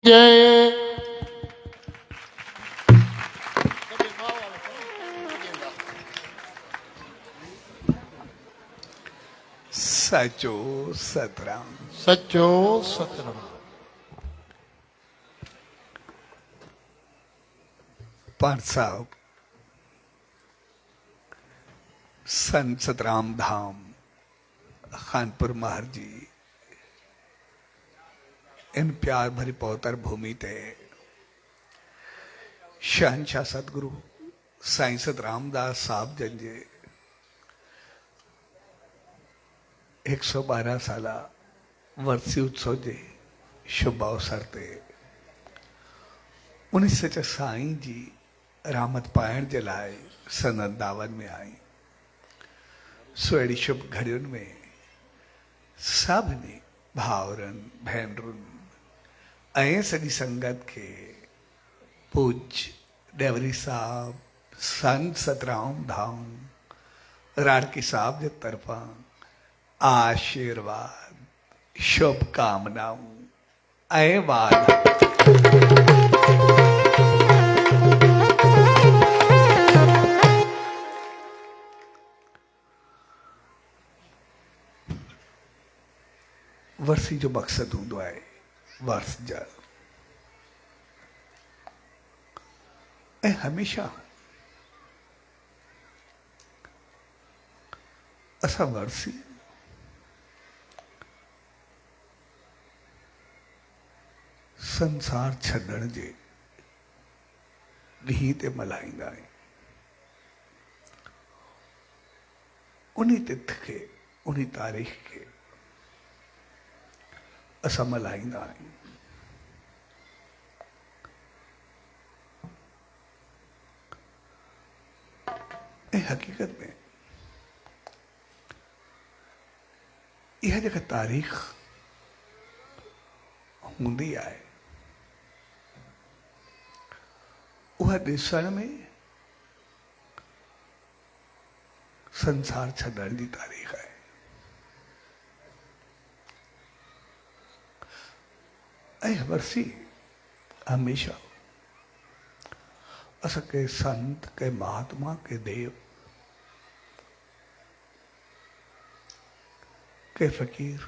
जय सचो सतराम। सचो सतराम। पाठ साहब संत सतराम धाम खानपुर महर जी इन प्यार भरी पौतर भूमि ते शहनशाह सतगुरु साईं सतराम दास साहब जन जे 112 साल वर्सी उत्सव जे शुभ अवसर ते उन सच साईं जी रहमत पाइण जे लाइ सनत दावन में आई। सो अड़ी शुभ घड़ियुनि में सभिनी भाउरनि भेनरुनि ऐं सॼी संगत के पूज डेवरी साहब संत सतराम धाम राड़की साहब जे तरफा आशीर्वाद शुभकामनाऊं ऐं वादा। वर्सी जो मकसद हूंदो आहे वर्स जा ऐं हमेशा असां वर्सी संसार छॾण जे ॾींहं ते मल्हाईंदा आहियूं। उन तिथ खे उन तारीख़ खे असां मल्हाईंदा आहियूं। ऐं हक़ीक़त में इहा जेका तारीख़ हूंदी आहे उहा ॾिसण में संसार छॾण जी तारीख़ आहे। ऐं वर्सी हमेशा असां के संत के महात्मा के देव के फ़कीर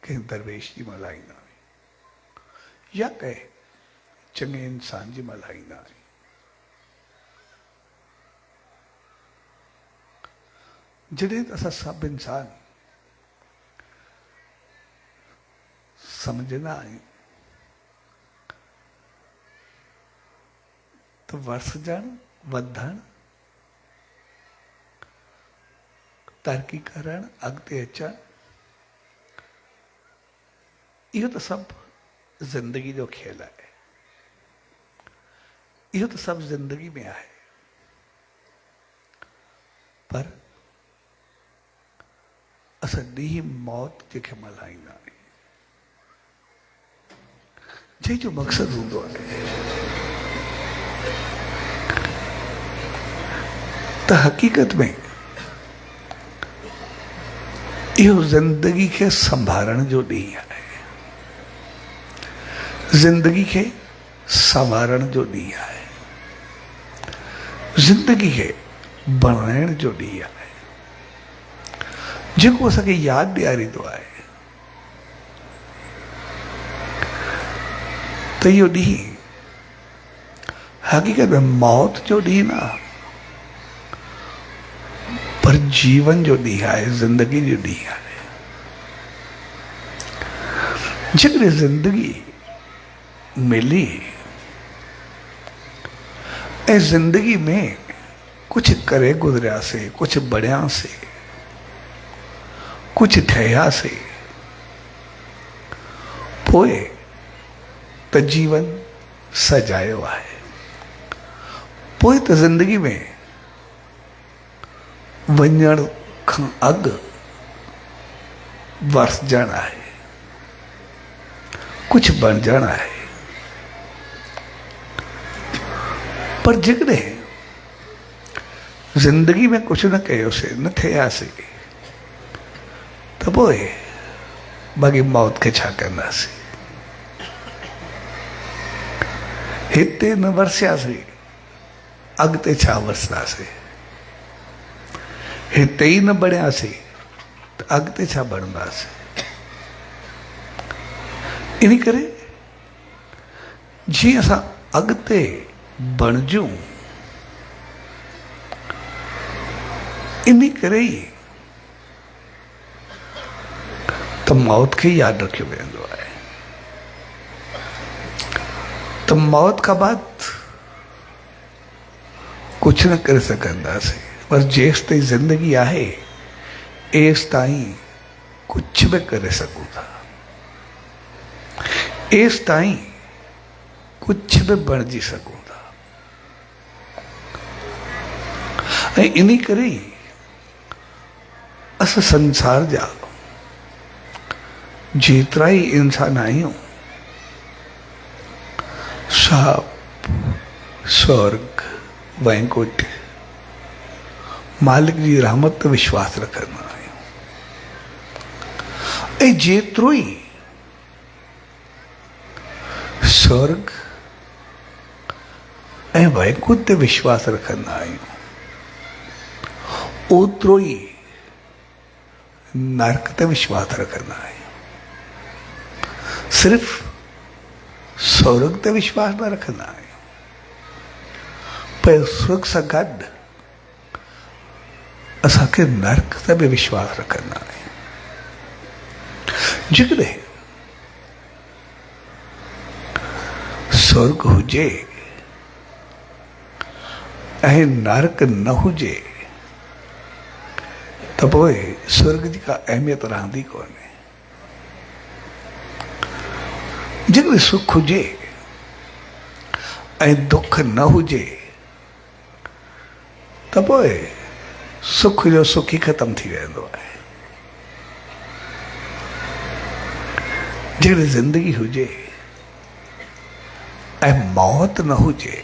के दरवेश जी मल्हाईंदा आहियूं या के चङे इंसान जी मल्हाईंदा आहियूं। जॾहिं असां सभु इंसान समझंदा आहियूं त वसजण वधण तरक़ी करण अॻिते अचण इहो त सभु ज़िंदगी जो खेल आहे। इहो त सभु ज़िंदगी में आहे। पर असां ॾींहुं मौत जेके मल्हाईंदा आहियूं जंहिंजो मक़सदु हूंदो आहे त हक़ीक़त में इहो ज़िंदगी खे संभालण जो ॾींहुं आहे। ज़िंदगी खे संवारण जो ॾींहुं आहे। ज़िंदगी खे बणाइण जो ॾींहुं आहे जेको असांखे यादि ॾियारींदो आहे त इहो ॾींहुं हक़ीक़त में मौत जो ॾींहुं न पर जीवन जो ॾींहुं आहे। ज़िंदगी जो ॾींहुं आहे। जेकॾहिं ज़िंदगी मिली ऐं ज़िंदगी में कुझु करे गुज़रियासीं कुझु बणियासीं कुझु ठहियासीं पोइ त जीवन सजायो आहे। पोइ त ज़िंदगी में वञण खां अॻु वसजण आहे कुझु बणजण आहे। पर जेकॾहिं ज़िंदगी में कुझु न कयोसीं न थियासीं त पोइ बाक़ी मौत खे छा कंदासीं। हिते न वरसियासीं, अॻिते छा वरसंदासीं? हिते ई न बणियासीं त अॻिते छा बणंदासीं? इन करे जीअं असां अॻिते बणिजूं, इन करे ई त मौत खे यादि रखियो वेंदो आहे। त मौत खां बाद कुझु न करे सघंदासीं, पर जेसि ताईं ज़िंदगी आहे एसि ताईं कुझु बि करे सघूं था, एसि ताईं कुझु बि बणिजी सघूं था। ऐं इन करे ई असां संसार जा जेतिरा ई इंसान आहियूं, साप, स्वर्ग, वैकुंठ, मालिक जी रहमत ते विश्वास रखंदा आहियूं। ऐं जेतिरो ई स्वर्ग ऐं वैकुंठ ते विश्वास रखंदा आहियूं, ओतिरो ई नरक ते विश्वास रखंदा आहियूं। सिर्फ़ स्वर्ग ते विश्वास न रखंदा आहियूं, पर स्वर्ग सां गॾु असांखे नरक ते बि विश्वास रखंदा आहियूं। जेकॾहिं स्वर्ग हुजे ऐं नरक न हुजे त पोइ स्वर्ग जी का अहमियत रहंदी कोन्हे। जेकॾहिं सुख हुजे ऐं दुख न हुजे त पोइ सुख जो सुख ई ख़तम थी वेंदो आहे। जेकॾहिं ज़िंदगी हुजे ऐं मौत न हुजे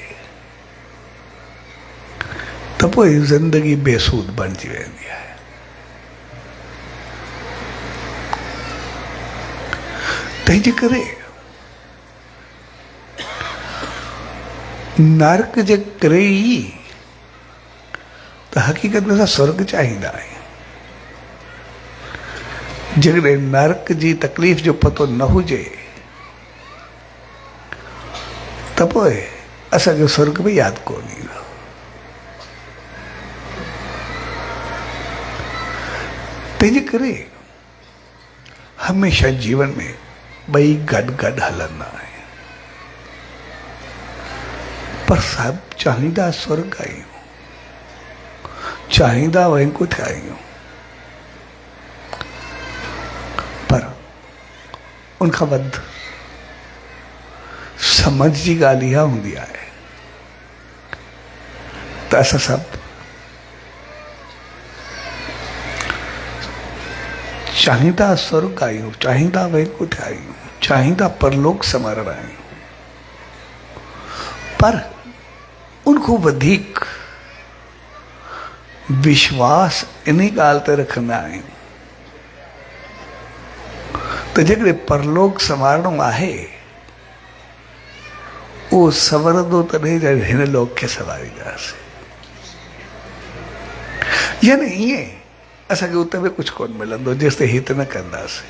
त पोइ ज़िंदगी बेसूद बणिजी वेंदी आहे। तंहिंजे करे नरक जे करे ई त हक़ीक़त में असां स्वर्ग चाहींदा आहियूं। जेकॾहिं नरक जी तकलीफ़ जो पतो न हुजे त पोइ असांजो स्वर्ग बि यादि कोन ईंदो। तंहिंजे करे हमेशह जीवन में ॿई गॾु गॾु हलंदा आहिनि, पर सभु चाहींदा स्वर्ग आहियूं, चाहींदा वैकुंठ आहियूं, पर उनखां वधि समझ जी ॻाल्हि इहा हूंदी आहे त असां सभु चाहींदा स्वर्ग आहियूं, चाहींदा वैकुंठ आहियूं, चाहींदा परलोक समरण आहियूं, पर उनखां वधीक विश्वास इन ॻाल्हि ते रखंदा आहियूं त जेकॾहिं परलोक संवारणो आहे उहो संवरंदो तॾहिं जॾहिं हिन लोक खे संवारींदासीं। यानी ईअं असांखे उते बि कुझु कोन मिलंदो जेसिताईं हित न कंदासीं।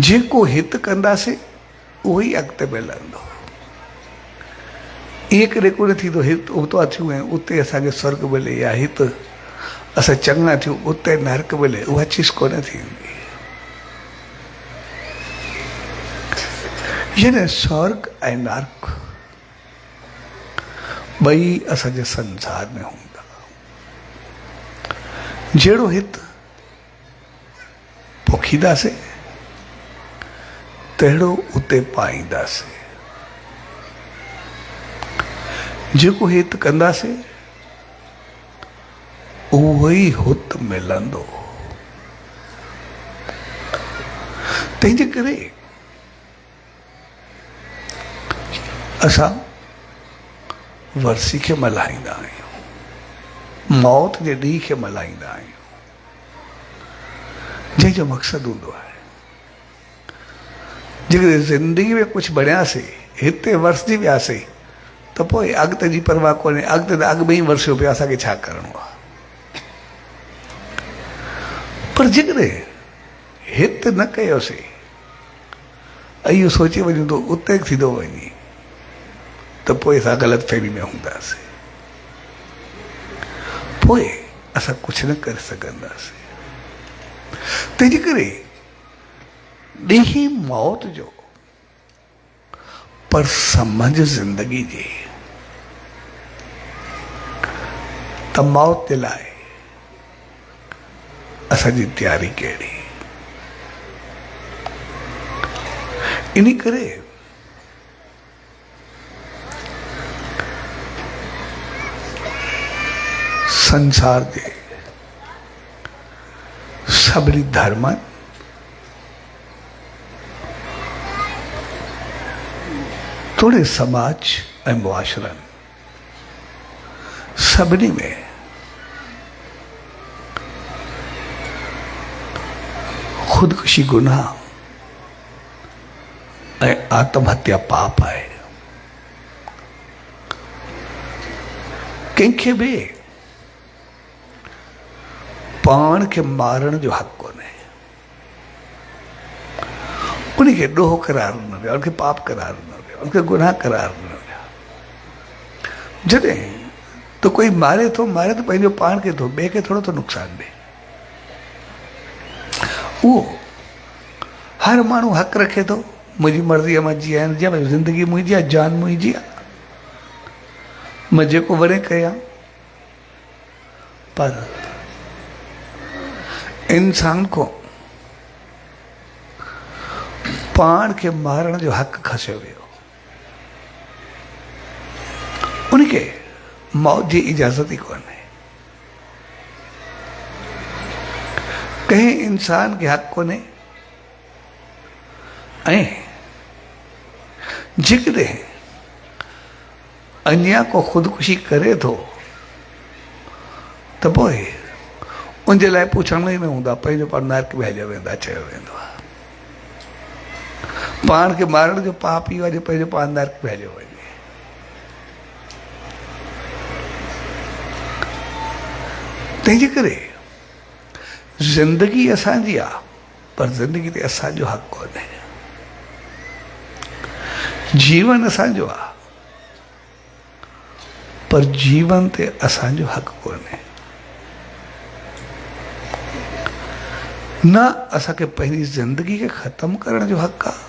जेको हित कंदासीं उहो ई अॻिते मिलंदो। ईअं कॾहिं कोन थींदो हित उता थियूं ऐं उते असांखे स्वर्ग मिले, या हित असां चङा थियूं उते नरक मिले, उहा चीज़ कोन थींदी। यानी स्वर्ग ऐं नरक ॿई असांजे संसार में हूंदा। जहिड़ो हित पोखींदासीं तहिड़ो उते पाईंदासीं, जेको हित कंदासीं उहो ई हुत मिलंदो। तंहिंजे करे असां वर्सी खे मल्हाईंदा आहियूं, मौत जे ॾींहं खे मल्हाईंदा आहियूं, जंहिंजो मक़सदु हूंदो आहे जेकॾहिं ज़िंदगी में कुझु बणियासीं, हिते वरसजी वियासीं, त पोइ अॻिते जी परवाह कोन्हे। अॻिते त अॻु में ई वरसियो पियो, असांखे छा करिणो आहे। पर जेकॾहिं हिते न कयोसीं, इहो सोचे वञूं त उते थींदो वञे, त पोइ असां ग़लति फहमी में हूंदासीं, पोइ असां कुझु न करे सघंदासीं। तंहिंजे करे ॾींहुं मौत जो, पर समझ ज़िंदगी जी, त मौत जे लाइ असांजी तयारी कहिड़ी। इन करे संसार जे सभिनी धर्मनि, थोड़े समाज ऐं मुआशरनि सभिनी में खुदकुशी गुनाह ऐं आत्महत्या पाप आहे। कंहिंखे बि पाण खे मारण जो हक़ कोन्हे। उनखे ॾोह करार न विया, उनखे पाप करार न विया, उनखे गुनाह करार न विया। जॾहिं तो कोई मारे तो पंहिंजो पाण खे थो, ॿिए खे थोरो थो नुक़सान ॾे। उहो हर माण्हू हक़ रखे थो, मुंहिंजी मर्ज़ीअ मां जीअं ज़िंदगी मुंहिंजी आहे, जान मुंहिंजी आहे, मां जेको वणे कयां। पर इंसान को पाण खे मारण जो हक़ खसियो वियो। उनखे मौत जी इजाज़त ई कोन्हे। कंहिं इंसान खे हक़ कोन्हे। ऐं जेकॾहिं अञा को ख़ुदकुशी करे थो, त पोइ उनजे लाइ पुछण ई न हूंदा, पंहिंजो पाण नरक में हलियो वेंदा, चयो वेंदो आहे। पाण खे मारण जो पाप इहो आहे जो पंहिंजो पाण नरक में हलियो वञे। तंहिंजे करे ज़िंदगी असांजी आहे, पर ज़िंदगी ते असांजो हक़ कोन्हे। जीवन असांजो आहे, पर जीवन ते असांजो हक़ कोन्हे। न असांखे पंहिंजी ज़िंदगी खे ख़तम करण जो हक़ आहे,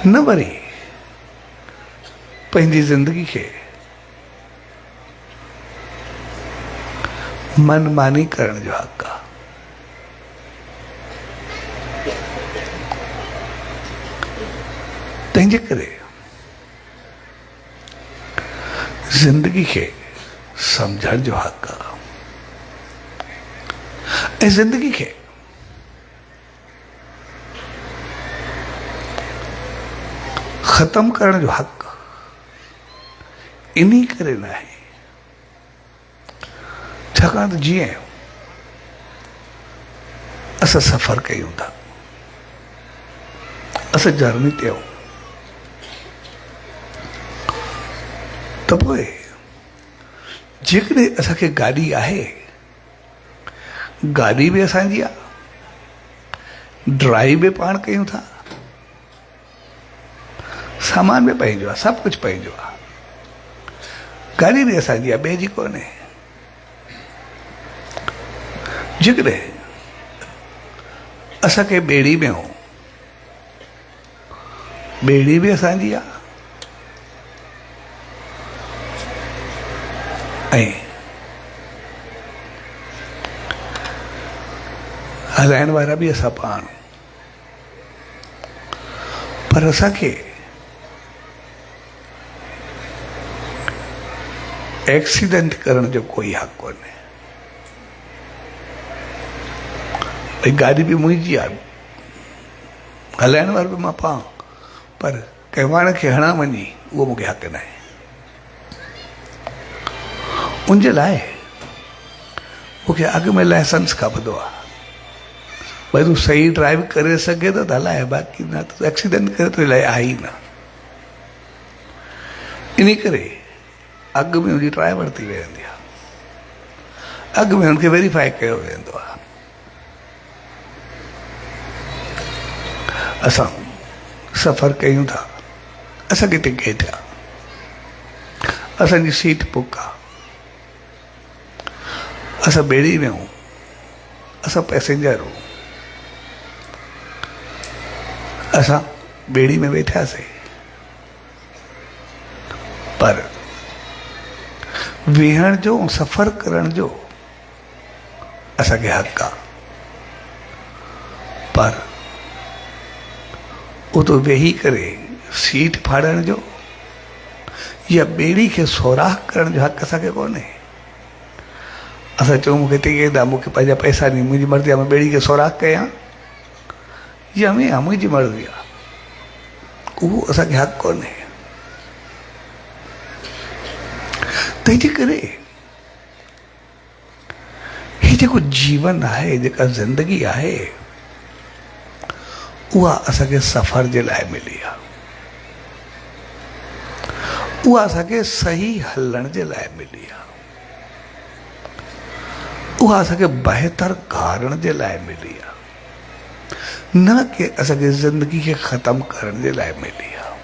न वरी पंहिंजी ज़िंदगी खे मनमानी करण जो हक़ आहे। तंहिंजे करे ज़िंदगी खे सम्झण जो हक़ आहे ऐं ज़िंदगी खे ख़तम करण जो हक़ इन्ही करे न आहे, छाकाणि त जीअं असां सफ़र कयूं था, असां जर्नी ते आहियूं, त पोइ जेकॾहिं असांखे गाॾी आहे, गाॾी बि असांजी आहे, ड्राइव बि पाण कयूं था, सामान बि पंहिंजो आहे, सभु कुझु पंहिंजो आहे, गाॾी बि असांजी आहे, ॿिए जी कोन्हे। जेकॾहिं असांखे ॿेड़ी में हो, ॿेड़ी बि असांजी आहे ऐं हलाइण वारा बि असां पाण, पर असांखे एक्सीडेंट करण जो कोई हक़ कोन्हे। भई गाॾी बि मुंहिंजी आहे, हलाइण वारो बि मां पां, पर कंहिं माण्हू खे हणा वञी उहो मूंखे हक़ न आहे। उनजे लाइ मूंखे अॻु में लाइसेंस खपंदो आहे, भाई तू सही ड्राइव करे सघे त हलाए, बाक़ी न त एक्सीडेंट करे तो इलाही आहे ई न। इन करे अॻु में हुनजी ट्राई वरिती वेंदी आहे, अॻु में हुनखे वेरीफाई कयो वेंदो आहे। असां सफ़र कयूं था, असांखे टिकट आहे, असांजी सीट बुक आहे, असां ॿेड़ी में आहियूं, असां पैसेंजर आहियूं, असां ॿेड़ी में वेठासीं, पर वेहण जो सफ़र करण जो असांखे हक़ आहे, पर उतो वेही करे सीट फाड़ण जो या ॿेड़ी खे सोराख करण जो हक़ असांखे कोन्हे। असां चऊं मूंखे टिकट आहे, मूंखे पंहिंजा पैसा ॾिनी, मुंहिंजी मर्ज़ी आहे, मां ॿेड़ी खे सोराख कयां या में मुंहिंजी मर्ज़ी आहे, उहो असांखे हक़ कोन्हे। तंहिंजे करे ही जेको जीवन आहे, जेका ज़िंदगी आहे, उहा असांखे सफ़र जे लाइ मिली आहे, उहा असांखे सही हलण जे लाइ मिली आहे, उहा असांखे बहितर घारण जे लाइ मिली आहे, न कि असांखे ज़िंदगी खे ख़तमु करण जे लाइ मिली आहे।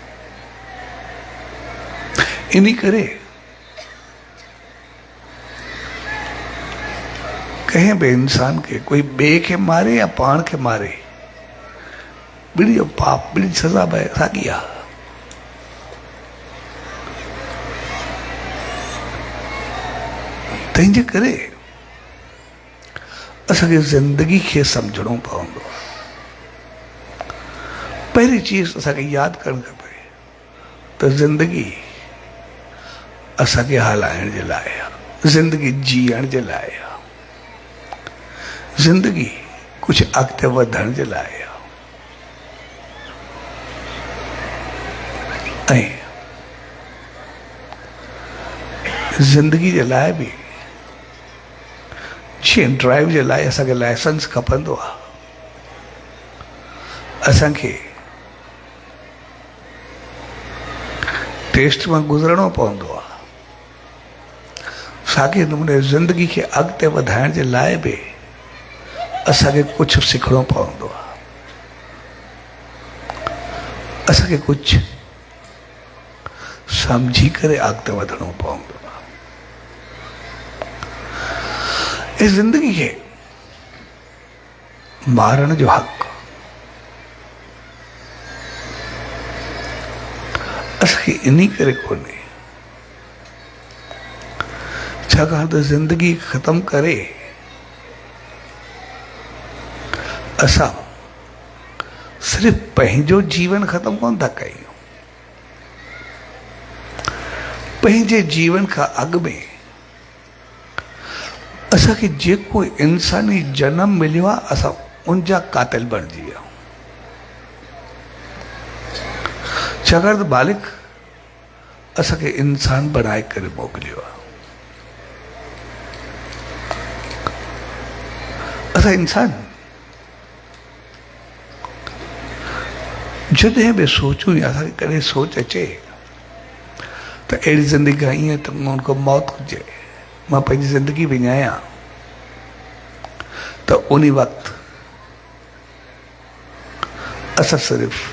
इन करे कंहिं बि इंसान खे कोई ॿिए खे मारे या पाण खे मारे, ॿिड़ी जो पाप, ॿिड़ी सज़ा बि साॻी आहे। तंहिंजे करे असांखे ज़िंदगी खे सम्झणो पवंदो। पहिरीं चीज़ असांखे यादि करणु खपे त ज़िंदगी असांखे हलाइण जे लाइ आहे, ज़िंदगी जीअण जे लाइ आहे, ज़िंदगी कुझु अॻिते वधण जे लाइ आहे। ऐं ज़िंदगी जे लाइ बि जीअं ड्राइव जे लाइ असांखे लाइसेंस खपंदो आहे, असांखे टेस्ट मां गुज़रणो पवंदो आहे। साॻे नमूने ज़िंदगी खे अॻिते वधाइण जे लाइ बि असांखे कुझु सिखणो पवंदो आहे, असांखे कुझु सम्झी करे अॻिते वधणो पवंदो आहे। इस ज़िंदगी खे मारण जो हक़ असांखे इन करे कोन्हे, छाकाणि त ज़िंदगी ख़तमु करे असां सिर्फ़ु पंहिंजो जीवन ख़तमु कोन था कयूं, पंहिंजे जीवन खां अॻु में असांखे जेको इंसानी जनम मिलियो आहे, असां उनजा कातिल बणिजी विया। छाकाणि त मालिक असांखे इंसान बणाए करे मोकिलियो आहे। असां इंसान जॾहिं बि सोचूं या असांखे कॾहिं सोच अचे त अहिड़ी ज़िंदगी आई आहे त उनखां मौत हुजे, मां पंहिंजी ज़िंदगी विञायां, त उन वक़्तु असां सिर्फ़ु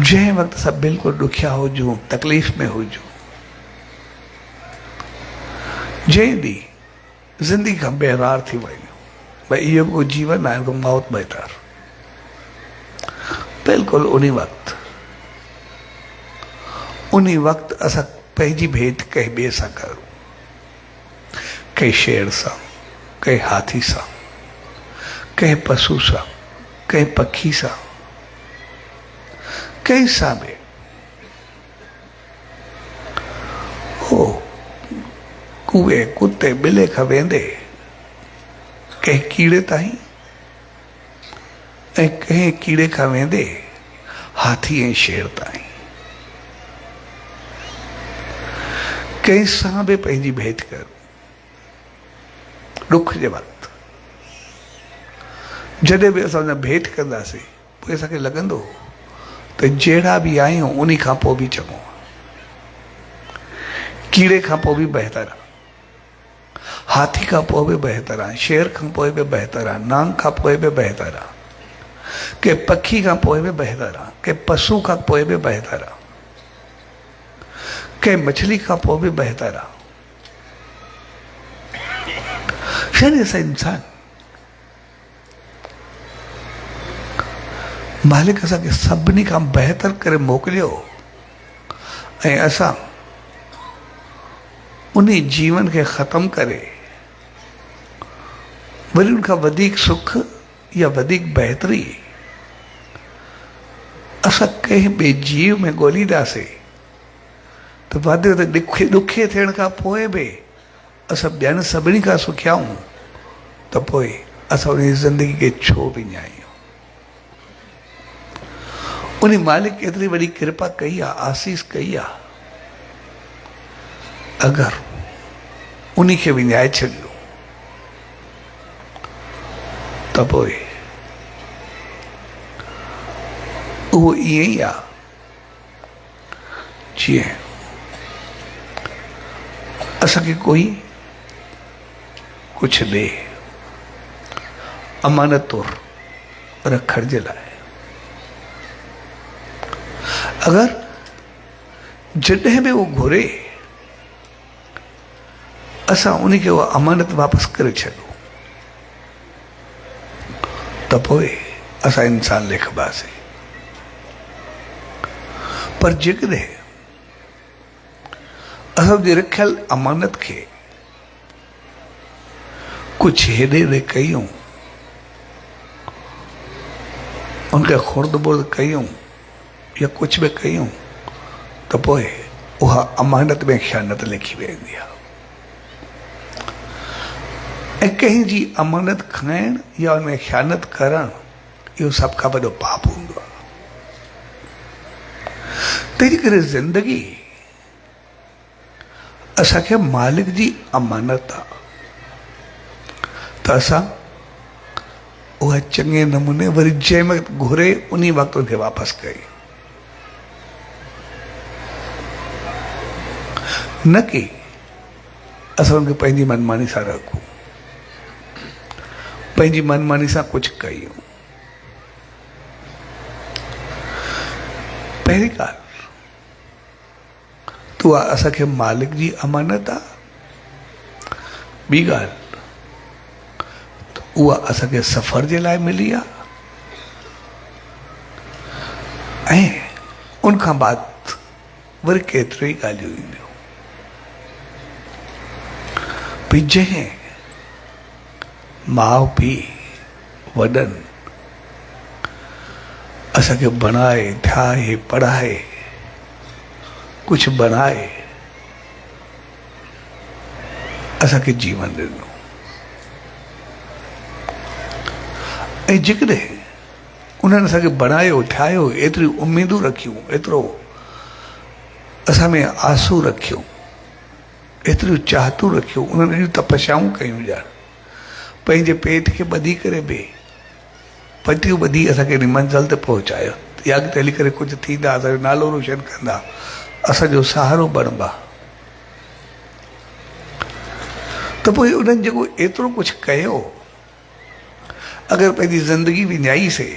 जंहिं वक़्तु असां बिल्कुलु ॾुखिया हुजूं, तकलीफ़ में हुजूं, जंहिं ॾींहुं ज़िंदगी खां बेरार थी वञूं, भई इहो को जीवन आहे, मौत बहितर, बिल्कुलु उन वक़्तु असां पंहिंजी भेंट कंहिं ॿिए सां करूं, कंहिं शेर सां, कंहिं हाथी सां, कंहिं पशु सां, कंहिं पखी सां, कंहिं सां बि हो कूए कुते ॿिले खां वेंदे कंहिं कीड़े ताईं, ऐं कंहिं कीड़े खां वेंदे हाथी ऐं शेर ताईं, कंहिं सां बि पंहिंजी भेंट करूं ॾुख जे वक़्तु। जॾहिं बि असां हुन भेंट कंदासीं पोइ असांखे लॻंदो त जहिड़ा बि आहियूं उन खां पोइ बि चङो आहे, कीड़े खां पोइ बि बहितर आहे, हाथी खां पोइ बि बहितर आहे, शेर खां पोइ बि बहितर आहे, नांग खां पोइ बि बहितर आहे, के पखी खां पोइ बि बहितर आहे, के पशु खां पोइ बि बहितर आहे, के मछली खां पोइ बि बहितर आहे। यानी असां इंसान मालिक असांखे सभिनी खां बहितर करे मोकिलियो ऐं असां उन जीवन खे ख़त्म करे वरी उनखां वधीक सुख या वधीक बहितरी असां कंहिं ॿिए जीव में ॻोल्हींदासीं त वादे ते ॾुखे थियण खां पोइ बि असां ॿियनि सभिनी खां सुखियाऊं त पोइ असां उन ज़िंदगी खे छो विञायूं। उन मालिक एतिरी वॾी कृपा कई आहे, आसीस कई आहे, अगरि उन खे विञाए छॾियो त पोइ उहो ईअं ई आहे जीअं असांखे कोई कुझु ॾे अमानत तौर रखण जे लाइ, अगरि जॾहिं बि उहो घुरे असां उनखे उहा अमानत वापसि करे छॾूं त पोइ असां इंसान लिखबासीं। पर जेकॾहिं असांजी रखियल अमानत खे कुझु हेॾे होॾे कयूं, उनखे खुर्द बुर्द कयूं या कुझु बि कयूं त पोइ उहा अमानत में ख़यानत लिखी वेंदी आहे ऐं कंहिंजी अमानत खाइण या उनमें ख़यानत करणु इहो सभ खां वॾो पाप हूंदो आहे। तंहिंजे करे ज़िंदगी असांखे मालिक जी अमानत आहे त असां उहा चङे नमूने वरी जंहिं वक़्तु घुरे उन वक़्तु उनखे वापसि कयूं, न कि असां उनखे पंहिंजी मनमानी सां रखूं, पंहिंजी मनमानी सां कुझु कयूं। पहिरीं ॻाल्हि त उहा असांखे मालिक जी अमानत आहे, ॿी ॻाल्हि उहा असांखे सफ़र जे लाइ मिली आहे ऐं उनखां बाद वरी केतिरी ॻाल्हियूं ईंदियूं भई जंहिं माउ पीउ वॾनि असांखे बणाए ठाहे पढ़ाए कुझु बनाए असांखे जीवन ॾिनो ऐं जेकॾहिं उन्हनि असांखे बणायो ठाहियो, एतिरियूं उमेदूं रखियूं, एतिरो असां में आसूं रखियूं, एतिरियूं चाहतूं रखियूं, उन्हनि अहिड़ियूं तपस्याऊं कयूं, ॼाण पंहिंजे पेट खे ॿधी करे बि पटियूं ॿधी असांखे मंज़िल ते पहुचायो या अॻिते हली करे कुझु थींदा, असांजो नालो रोशन कंदा, असांजो सहारो बणिबा, त पोइ उन्हनि जेको एतिरो कुझु कयो अगरि पंहिंजी ज़िंदगी विञाईसीं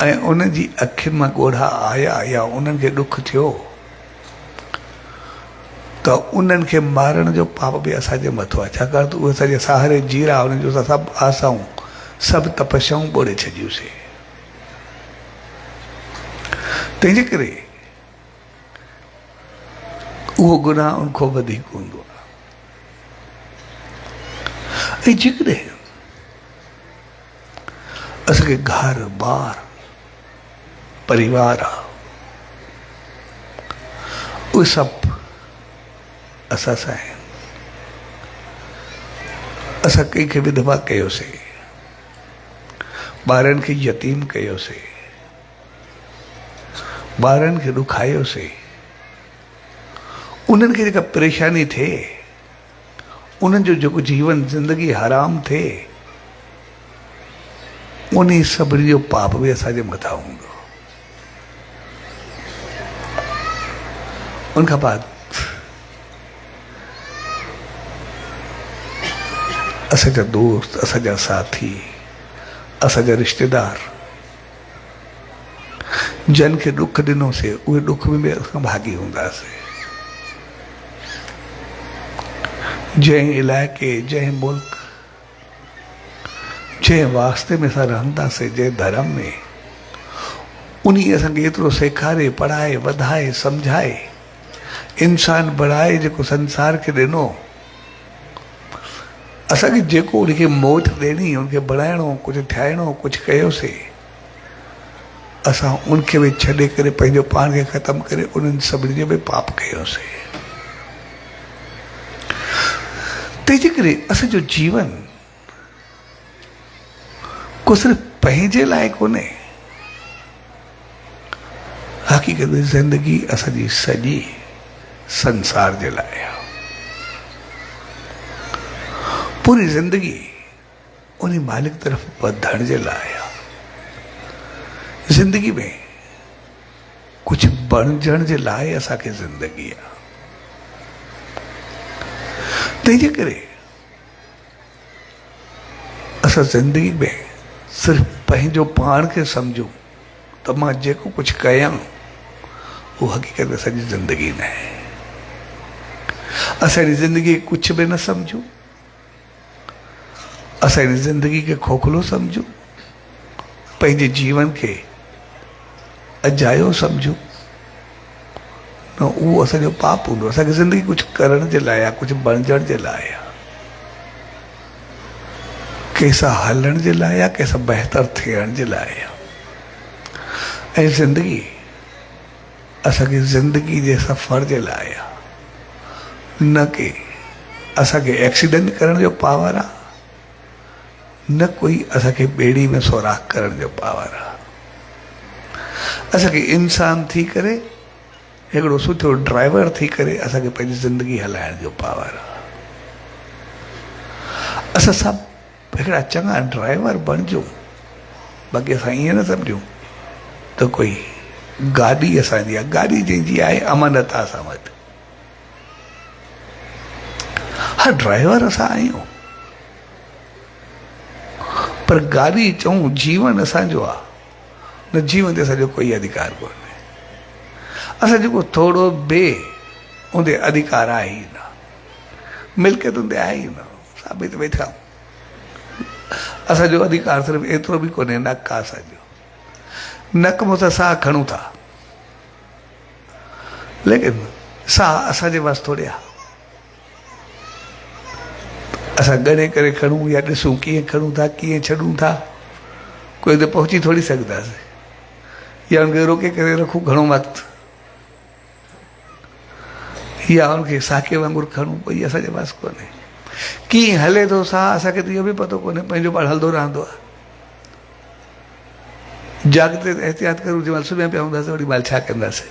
ऐं उन्हनि जी अखियुनि मां ॻोढ़ा आया या उन्हनि खे ॾुख थियो त उन्हनि खे मारण जो पाप बि असांजे मथां आहे, छाकाणि त उहे असांजे सहारे जीरा, उन्हनि जो सभु आसाऊं सभु तपस्याऊं ॿोड़े छॾियूंसीं। तंहिंजे करे उहो गुनाह उनखां वधीक हूंदो आहे। ऐं जेकॾहिं असांखे घर ॿार परिवार आहे, उहे सभु असां सां आहिनि, असां कंहिंखे विधवा कयोसीं, ॿारनि खे यतीम कयोसीं, ॿारनि खे ॾुखायोसीं, उन्हनि खे जेका परेशानी थिए, उन्हनि जो जेको जीवन ज़िंदगी हराम थिए, उन सभिनी जो पाप बि असांजे मथां हूंदो। उनखां बाद असांजा दोस्त, असांजा साथी, असांजा रिश्तेदार जन खे दुख ॾिनोसीं, उहे दुख में बि असां भागी हूंदासीं। जंहिं इलाइक़े, जंहिं मुल्क, जंहिं वास्ते में असां रहंदासीं, जंहिं धर्म में, उन असांखे एतिरो सेखारे, पढ़ाए, वधाए, सम्झाए, इंसान बणाए, जेको संसार खे ॾिनो, असांखे जेको उनखे मौत ॾियणी, उनखे बणाइणो, कुझु ठाहिणो, कुझु कयोसीं, असां उनखे बि छॾे करे पंहिंजो पाण खे ख़तमु करे उन्हनि सभिनी जो बि पाप कयोसीं। तंहिंजे करे असांजो जीवन को सिर्फ़ पंहिंजे लाइ कोन्हे, हक़ीक़त में ज़िंदगी असांजी सॼी संसार जे लाइ आहे। पूरी ज़िंदगी उन मालिक तरफ़ वधण जे लाइ आहे। ज़िंदगी में कुझु बणजण जे लाइ असांखे ज़िंदगी आहे। तंहिंजे करे असां ज़िंदगी में सिर्फ़ु पंहिंजो पाण खे सम्झूं त मां जेको कुझु कयां उहो हक़ीक़त में असांजी ज़िंदगी न आहे। असांजी ज़िंदगी कुझु बि न सम्झूं, असांजी ज़िंदगी खे खोखलो सम्झूं, पंहिंजे जीवन खे अजायो सम्झूं, न उहो असांजो पाप हूंदो। असांखे ज़िंदगी कुझु करण जे लाइ आहे, कुझु बणजण जे लाइ आहे, कंहिंसां हलण जे लाइ आहे, कंहिंसां बहितर थियण जे लाइ आहे। ऐं ज़िंदगी असांखे ज़िंदगी जे सफ़र जे लाइ आहे, न कि असांखे एक्सीडेंट करण जो पावर आहे, न कोई असांखे ॿेड़ी में सोराख़ करण जो पावर आहे। असांखे इंसान थी करे, हिकिड़ो सुठो ड्राइवर थी करे असांखे पंहिंजी ज़िंदगी हलाइण जो पावर आहे। असां सभु हिकिड़ा चङा ड्राइवर बणिजूं, बाक़ी असां ईअं न सम्झूं त कोई गाॾी असांजी आहे, गाॾी जंहिंजी आहे अमानत आहे असां वटि। हा, ड्राइवर असां आहियूं, पर गाॾी चऊं जीवन असांजो आहे, न जीवन ते असांजो कोई अधिकार कोन्हे। असां जेको थोरो बि उनते अधिकार आहे ई न, मिल्कियत उनते आहे ई न, साबित वेठा असांजो अधिकार सिर्फ़ु एतिरो बि कोन्हे, नक आहे असांजो, नक मां असां साह खणूं था, लेकिन साह असांजे वास्ते थोरे आहे। असां ॻणे करे खणूं या ॾिसूं कीअं खणूं था, कीअं छॾूं था, कोई त पहुची थोरी सघंदासीं, या उनखे रोके करे रखूं घणो वक़्तु, या उनखे साके वांगुरु खणूं, कोई असांजे पास कोन्हे। कीअं हले थो साह असांखे त इहो बि पतो कोन्हे, पंहिंजो पाण हलंदो रहंदो आहे। जाॻिते एहतियात करूं, जंहिं महिल सुम्हिया पिया हूंदासीं ओॾी महिल छा कंदासीं,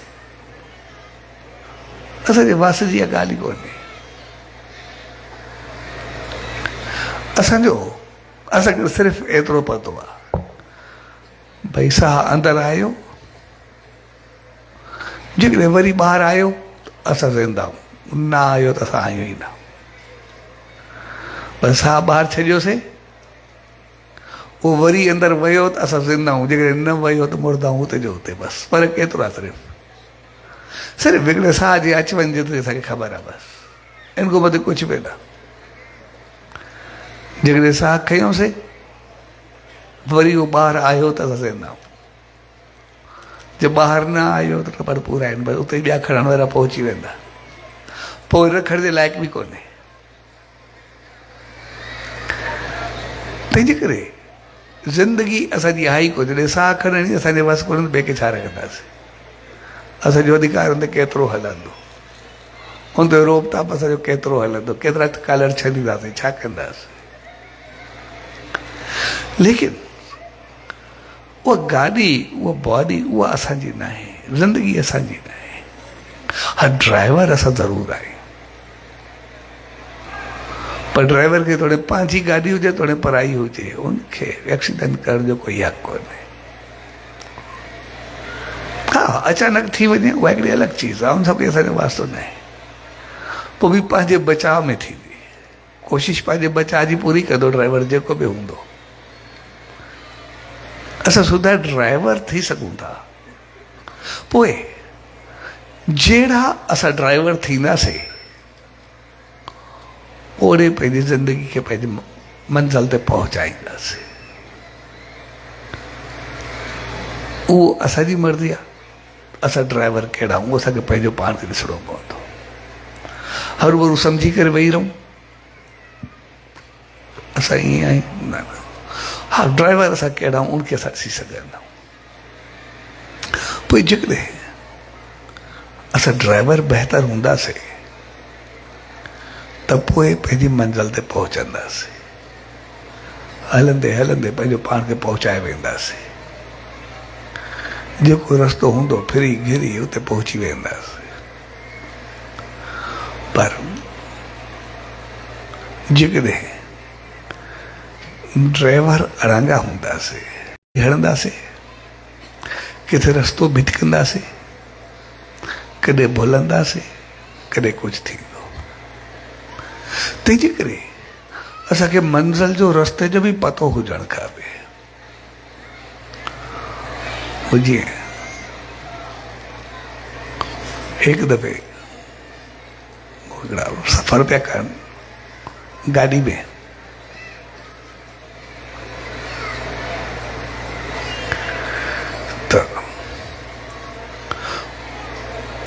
असांजे वास जी इहा ॻाल्हि ई कोन्हे। असांखे सिर्फ़ु एतिरो पतो आहे, भई साह अंदरि आयो, जेकॾहिं वरी ॿाहिरि आयो असां ज़िंदा आहियूं, न आयो त असां आहियूं ई न। बसि साह ॿाहिरि छॾियोसीं, उहो वरी अंदरि वियो त असां ज़िंदा आहियूं, जेकॾहिं न वियो त मुर्दा आहियूं हुते जो हुते। बसि फ़र्क़ु एतिरो आहे, सिर्फ़ु हिकिड़े साह जे अच वञ जे असांखे ख़बर आहे, बसि इन खां वधीक कुझु बि न। जेकॾहिं साह खयोंसीं वरी उहो ॿाहिरि आयो त असां ज़िंदा आहियूं, जे ॿाहिरि न आयो त ख़बर पूरा आहिनि, बसि उते ॿिया खणण वारा पहुची वेंदा, पोइ रखण जे लाइक़ु बि कोन्हे। तंहिंजे करे ज़िंदगी असांजी आहे ई कोन्हे। जॾहिं साह खणणी असांजे वास कोन्हे त ॿिए खे छा रखंदासीं, असांजो अधिकार हुन ते केतिरो हलंदो, हुन ते रोब ताप असांजो केतिरो हलंदो, केतिरा कालर छॾींदासीं, छा कंदासीं। लेकिन उहा गाॾी, उहा बॉडी, उहा असांजी न आहे, ज़िंदगी असांजी न आहे। हा, ड्राइवर असां ज़रूरु आहियूं, पर ड्राइवर खे तोड़े पंहिंजी गाॾी हुजे तोड़े पराई हुजे उनखे एक्सीडेंट करण जो कोई हक़ कोन्हे। हा अचानक थी वञे उहा हिकिड़ी अलॻि चीज़ आहे, उन सां कोई असांजो वास्तो न आहे। पोइ बि पंहिंजे बचाव में थींदी कोशिशि, पंहिंजे बचाव जी पूरी कंदो ड्राइवर जेको बि हूंदो। असां सुठा ड्राइवर थी सघूं था। पोइ जहिड़ा असां ड्राइवर थींदासीं ओड़े पंहिंजी ज़िंदगी खे पंहिंजी मंज़िल ते पहुचाईंदासीं। उहो असांजी मर्ज़ी आहे, असां ड्राइवर कहिड़ा आहियूं असांखे पंहिंजो पाण खे ॾिसणो पवंदो। हर भरू सम्झी करे वेही रहूं असां ईअं आहियूं न, हा ड्राइवर असां कहिड़ा आहियूं उनखे असां ॾिसी सघंदा आहियूं। पोइ जेकॾहिं असां ड्राइवर बहितर हूंदासीं त पोइ पंहिंजी मंज़िल ते पहुचंदासीं। हलंदे हलंदे पंहिंजो पाण खे पहुचाए वेंदासीं। जेको रस्तो हूंदो फिरी घिरी उते पहुची वेंदासीं। पर जेकॾहिं ड्राइवर अड़ंगा हूंदासीं, हणंदासीं, किथे रस्तो भिटकंदासीं, कॾहिं भुलंदासीं, कॾहिं कुझु थींदो। तंहिंजे करे असांखे मंज़िल जो रस्ते जो बि पतो हुजणु खपे। जीअं हिकु दफ़े हिकिड़ा सफ़र पिया कनि गाॾी में, त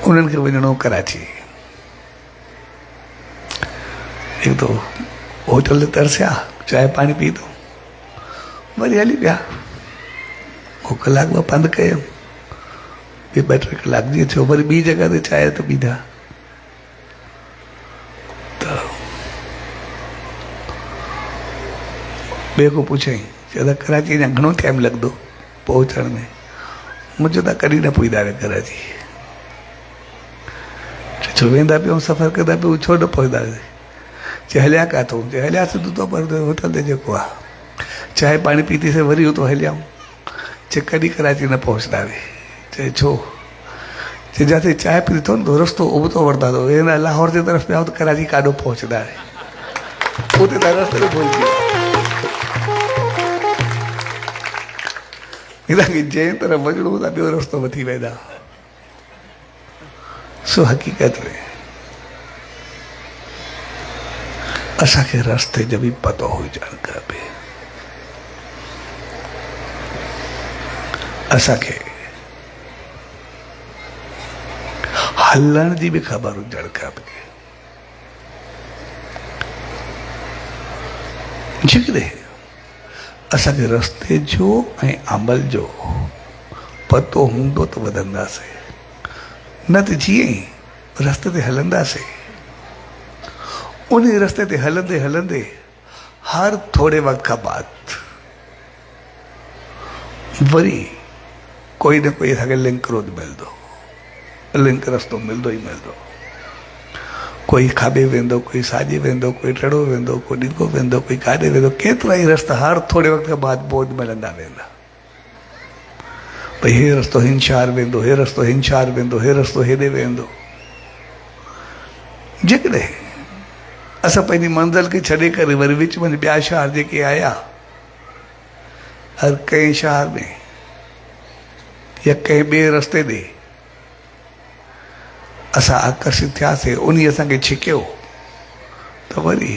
उन्हनि खे वञिणो कराची। हिकु तो होटल ते तरसिया, चांहि पाणी पीतो, वरी हली पिया। पोइ कलाक ॿ पंधु कयो, ॿ टे कलाक जीअं थियो वरी ॿी जॻह ते चांहि त पीधा। त ॿिए को पुछई चयो कराची अञा घणो टाइम लॻंदो पहुचण में? मुंहिंजो त कॾहिं न पुॼंदा कराची। छो वेंदा पियूं सफ़र कंदा पियूं छो न पहुचंदासीं? चए हलिया किथां? चए हलियासीं तूं पर होटल ते जेको आहे चांहि पाणी पीतीसीं वरी उतो हलियाऊं। चए कॾहिं कराची न पहुचंदासीं? चए छो? चए जिते चांहि पी थो न रस्तो उबतो वठंदा तो वेंदा लाहौर जे तरफ़ पिया त कराची काॾो पहुचंदासीं? उते त रस्ते में भुलिजी विया। जंहिं तरफ़ वञिणो हूंदा ॿियो रस्तो वठी वेंदा। सो हक़ीक़त में असांखे रस्ते जो बि पतो हुजणु खपे। असांखे हलण जी बि ख़बर हुजणु खपे। जेकॾहिं असांखे रस्ते जो ऐं अमल जो पतो हूंदो त वधंदासीं, न त जीअं ई रस्ते ते हलंदासीं उन रस्ते ते हलंदे हलंदे हर थोरे वक़्त खां बाद वरी कोई न कोई असांखे लिंक रोड मिलंदो, लिंक रस्तो मिलंदो ई मिलंदो। कोई खाॿे वेंदो, कोई साॼे वेंदो, कोई टेढ़ो वेंदो, कोई ॾिघो वेंदो, कोई काॾे वेंदो। केतिरा ई रस्ता हर थोरे वक़्त खां बाद बोध मिलंदा वेंदा। भई हे रस्तो हिन शहर वेंदो, हे रस्तो हिन शहर वेंदो, हे रस्तो हेॾे वेंदो। जेकॾहिं असां पंहिंजी मंज़िल खे छॾे करे वरी विच में ॿिया शहर जेके आया, हर कंहिं शहर में या कंहिं ॿिए रस्ते ते असां आकर्षित थियासीं, उन असांखे छिकियो त वरी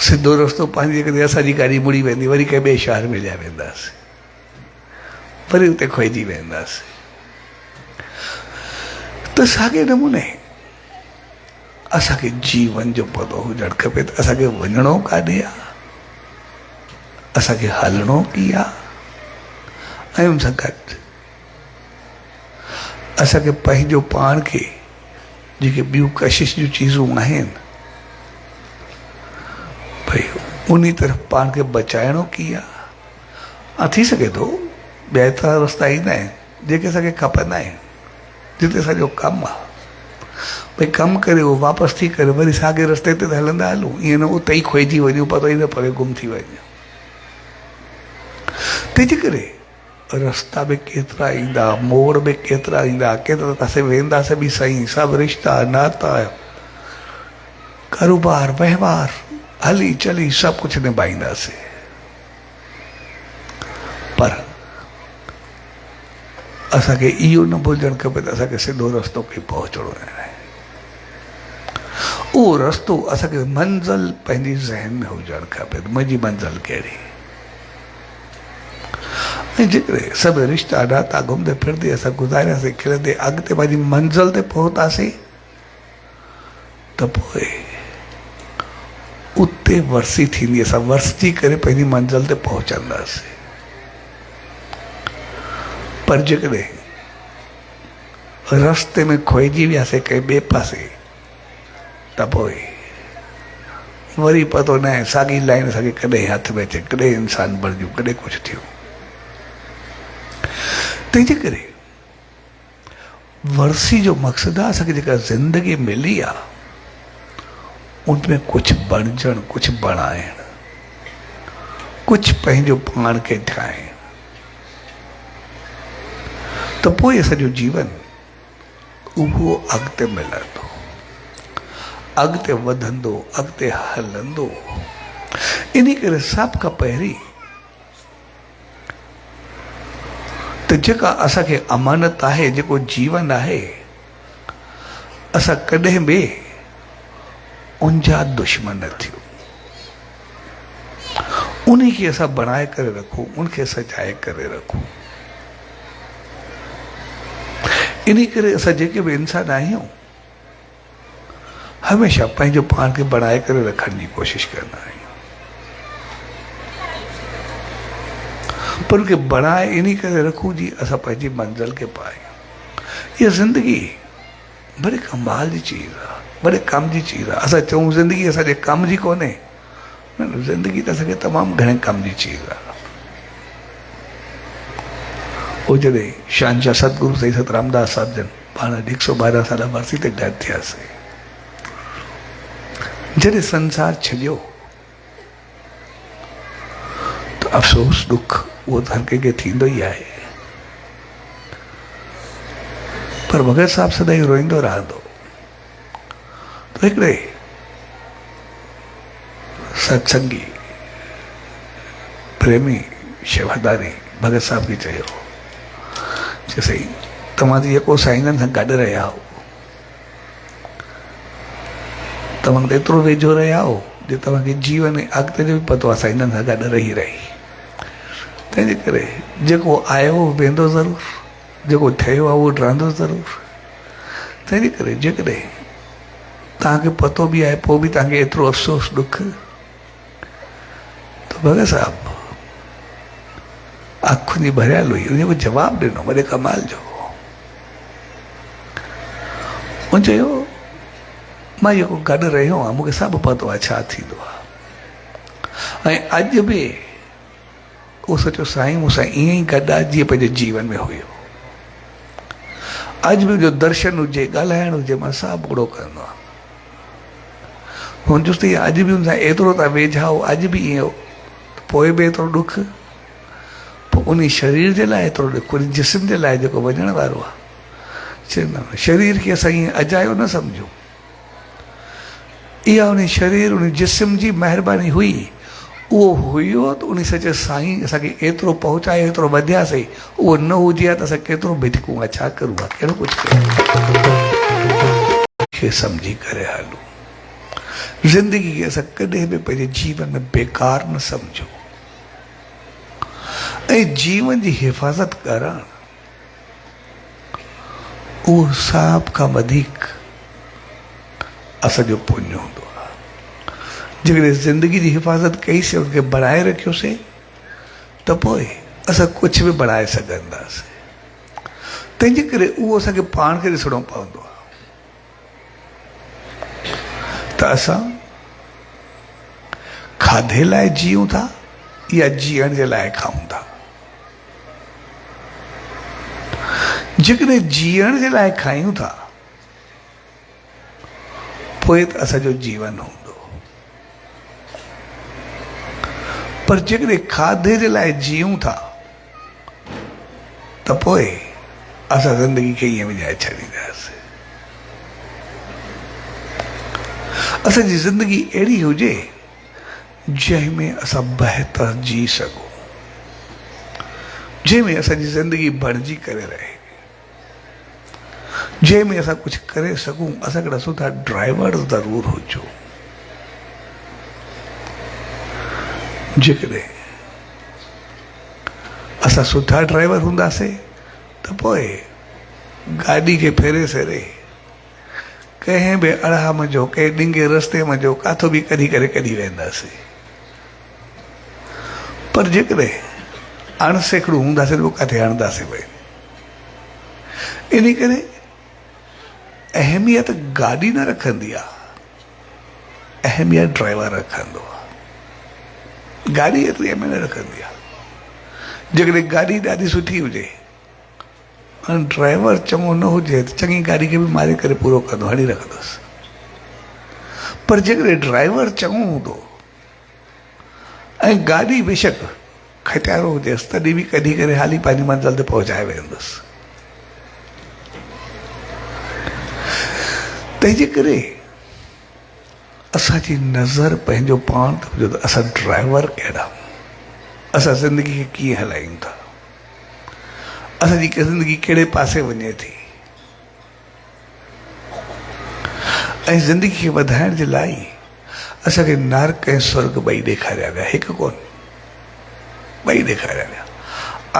सिधो रस्तो पंहिंजे करे असांजी गाॾी मुड़ी वेंदी, वरी कंहिं ॿिए शहर में हलिया वेंदासीं, वरी उते खोइजी वेंदासीं। त साॻे नमूने असांखे जीवन जो पतो हुजणु खपे त असांखे वञिणो काॾे आहे, असांखे हलणो कीअं आहे, ऐं उन सां गॾु असांखे पंहिंजो पाण खे जेके ॿियूं कशिश जूं चीज़ूं आहिनि भई उन तरफ़ पाण खे बचाइणो कीअं आहे। थी सघे थो ॿिया रस्ता ईंदा आहिनि जेके असांखे खपंदा आहिनि, जिते असांजो कमु आहे, भई कमु करे उहो वापसि थी करे वरी साॻे रस्ते ते हलंदा हलूं, ईअं न उते ई खोइजी वञूं, पतो ई न पवे गुम थी वञूं। तंहिंजे करे रस्ता बि केतिरा ईंदा, मोड़ बि केतिरा ईंदा, केतिरा पासे वेंदासीं बि सही, सभु रिश्ता नाता कारोबार वहिंवार हली चली सभु कुझु निभाईंदासीं, पर असांखे इहो न भुलिजणु खपे त असांखे सिधो रस्तो कई पहुचणो आहे। उहो रस्तो असांखे मंज़िल पंहिंजी ज़हन में हुजणु खपे त मुंहिंजी मंज़िल कहिड़ी। ऐं जेकॾहिं सभु रिश्ता नाता घुमंदे फिरंदे असां गुज़ारियासीं खिलंदे अॻिते पंहिंजी मंज़िल ते पहुतासीं त पोइ उते वरसी थींदी, असां वरसी करे पंहिंजी मंज़िल ते पहुचंदासीं। पर जेकॾहिं रस्ते में खोइजी वियासीं कंहिं ॿिए पासे त पोइ वरी पतो न आहे साॻी लाइन असांखे कॾहिं हथ में अचे, कॾहिं इंसान बणिजूं, कॾहिं कुझु थियूं। तंहिंजे करे वरसी जो मक़सदु आहे असांखे जेका ज़िंदगी मिली आहे उनमें कुझु बणिजणु, कुझु बणाइणु, कुझु पंहिंजो पाण खे ठाहिणु, त पोइ असांजो जीवन उहो अॻिते मिलंदो, अॻिते वधंदो, अॻिते हलंदो। इन करे सभ खां पहिरीं त जेका असांखे अमानत आहे, जेको जीवन आहे, असां कॾहिं बि उनजा दुश्मन न थियूं, उन खे असां बणाए करे रखूं, उनखे सजाए करे रखूं। इन करे असां जेके बि इंसान आहियूं हमेशह पंहिंजो पाण खे बणाए करे रखण जी कोशिशि कंदा आहियूं, पर उनखे बणाए इन करे रखूं जी असां पंहिंजी मंज़िल खे पायूं। इहा ज़िंदगी बड़े कमाल जी चीज़ आहे, बड़े कम जी चीज़ आहे। असां चऊं ज़िंदगी असांजे कम जी कोन्हे, न, ज़िंदगी त असांखे तमामु घणे कम जी चीज़ आहे। वो जॾहिं शहंशाह सतगुरु साईं सत रामदास साहिब जन पाण 112 साल वरसी ते गॾु थियासीं, जॾहिं संसार छॾियो त अफ़सोस दुख उहो त हर कंहिंखे थींदो ई आहे, पर भगत साहब सदाई रोईंदो रहंदो। त हिकिड़े सत्संगी प्रेमी शेवादारी भगत साहब खे चयो कि साईं तव्हां त जेको साईंनि सां गॾु रहिया हो, तव्हां त एतिरो वेझो रहिया हो जो तव्हांखे जीवन में अॻिते जो बि पतो आहे साईंनि सां गॾु रही। तंहिंजे करे जेको आयो वेंदो ज़रूरु, जेको ठहियो आहे उहो रहंदो ज़रूरु। तंहिंजे करे जेकॾहिं तव्हांखे पतो बि आहे पोइ बि तव्हांखे एतिरो अफ़सोस दुख, त भगत साहब अखुनि जी भरियल हुई, उनजो जवाबु ॾिनो वॾे कमाल जो। उन चयो मां जेको गॾु रहियो आहियां मूंखे सभु पतो आहे छा थींदो आहे, ऐं अॼु बि उहो सोचियो साईं मूंसां ईअं ई गॾु आहे जीअं पंहिंजे जीवन में हुयो। अॼु बि मुंहिंजो दर्शन हुजे, ॻाल्हाइण हुजे, मां सभु बुरो कंदो आहियां। हुन चुसि अॼु बि हुन सां एतिरो त वेझा हो, अॼु बि ईअं हो, पोइ बि एतिरो दुख, पोइ उन शरीर जे लाइ एतिरो दुख, उन जिस्म जे लाइ जेको वञण वारो आहे। चवंदा शरीर खे असां ईअं अजायो न सम्झूं, इहा उन शरीर उन जिस्म जी महिरबानी हुई। उहो हुयो त उन सचे साईं असांखे एतिरो पहुचायो, एतिरो वधियासीं। उहो न हुजे हा त असां केतिरो भिटकूं आहे, छा करूं आहे, कहिड़ो कुझु खे सम्झी करे हलूं। ज़िंदगी खे असां कॾहिं बि पंहिंजे जीवन में बेकार न सम्झूं, ऐं जीवन जी हिफ़ाज़त करणु उहो सभ खां वधीक असांजो पुण्य हूंदो आहे। जेकॾहिं ज़िंदगी जी हिफ़ाज़त कईसीं, उनखे बणाए रखियोसीं, त पोइ असां कुझु बि बणाए सघंदासीं। तंहिंजे करे उहो असांखे पाण खे ॾिसणो पवंदो आहे त असां खाधे लाइ जीऊं था या जीअण जे लाइ खाऊं था। जेकॾहिं जीअण जे लाइ खायूं था पोइ त असांजो जीवन हूंदो। पर जेकॾहिं खाधे जे लाइ जीऊं था त पोइ असां ज़िंदगी खे ईअं विञाए छॾींदासीं। असांजी ज़िंदगी अहिड़ी हुजे जंहिंमें असां बहितर जी सघूं, जंहिंमें असांजी ज़िंदगी बणिजी करे रहे, जंहिंमें असां कुझु करे सघूं। असां हिकिड़ा सुठा ड्राइवर ज़रूरु हुजो। जेकॾहिं असां सुठा ड्राइवर हूंदासीं त पोइ गाॾी खे फेरे सेरे कंहिं बि अड़ाम जो, कंहिं ॾिंगे रस्ते में जो काथो बि कढी करे कढी वेंदासीं। पर जेकॾहिं अणसेखड़ू हूंदासीं त पोइ किथे हणंदासीं भई। इन करे अहमियत गाॾी न रखंदी आहे, अहमियत ड्राइवर रखंदो आहे। गाॾी एतिरी अहमियत न रखंदी आहे। जेकॾहिं गाॾी ॾाढी सुठी हुजे ऐं ड्राइवर चङो न हुजे त चङी गाॾी खे बि मारे करे पूरो कंदो, हणी रखंदुसि। पर जेकॾहिं ड्राइवर चङो हूंदो ऐं गाॾी बेशक खटारो हुजेसि तॾहिं बि कढी करे हाली पंहिंजी मंज़िल ते पहुचाए वेंदुसि। तंहिंजे करे असांजी नज़र पंहिंजो पाण ते हुजे त असां ड्राइवर कहिड़ा, असां ज़िंदगी खे कीअं हलायूं था, असांजी ज़िंदगी कहिड़े पासे वञे थी। ऐं ज़िंदगी खे वधाइण जे लाइ असांखे नर्क ऐं स्वर्ग ॿई ॾेखारिया विया, हिकु कोन, ॿई ॾेखारिया विया।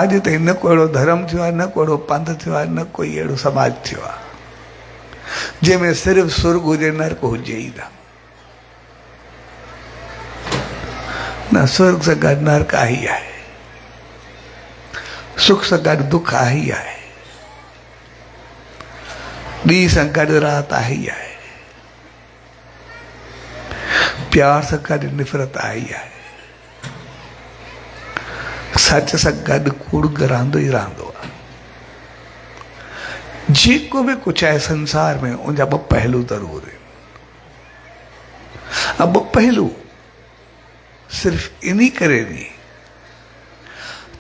अॼु ताईं न को अहिड़ो धर्म थियो आहे, न को अहिड़ो पंथ थियो आहे, न कोई अहिड़ो समाज थियो आहे जंहिंमें सिर्फ़ु स्वर्ग हुजे नर्क हुजे ई न। न स्वर्ग सां गॾु नर्क आहे ई आहे, सुख सां गॾु दुख आहे ई आहे, ॾींहं सां गॾु राति आहे ई आहे, प्यार सां गॾु निफ़रत आहे ई आहे, सच सां गॾु कूड़ रहंदो ई रहंदो आहे। जेको बि कुझु आहे संसार में उनजा ॿ पहलू ज़रूर आहिनि। ॿ पहलू सिर्फ़ु इन करे नी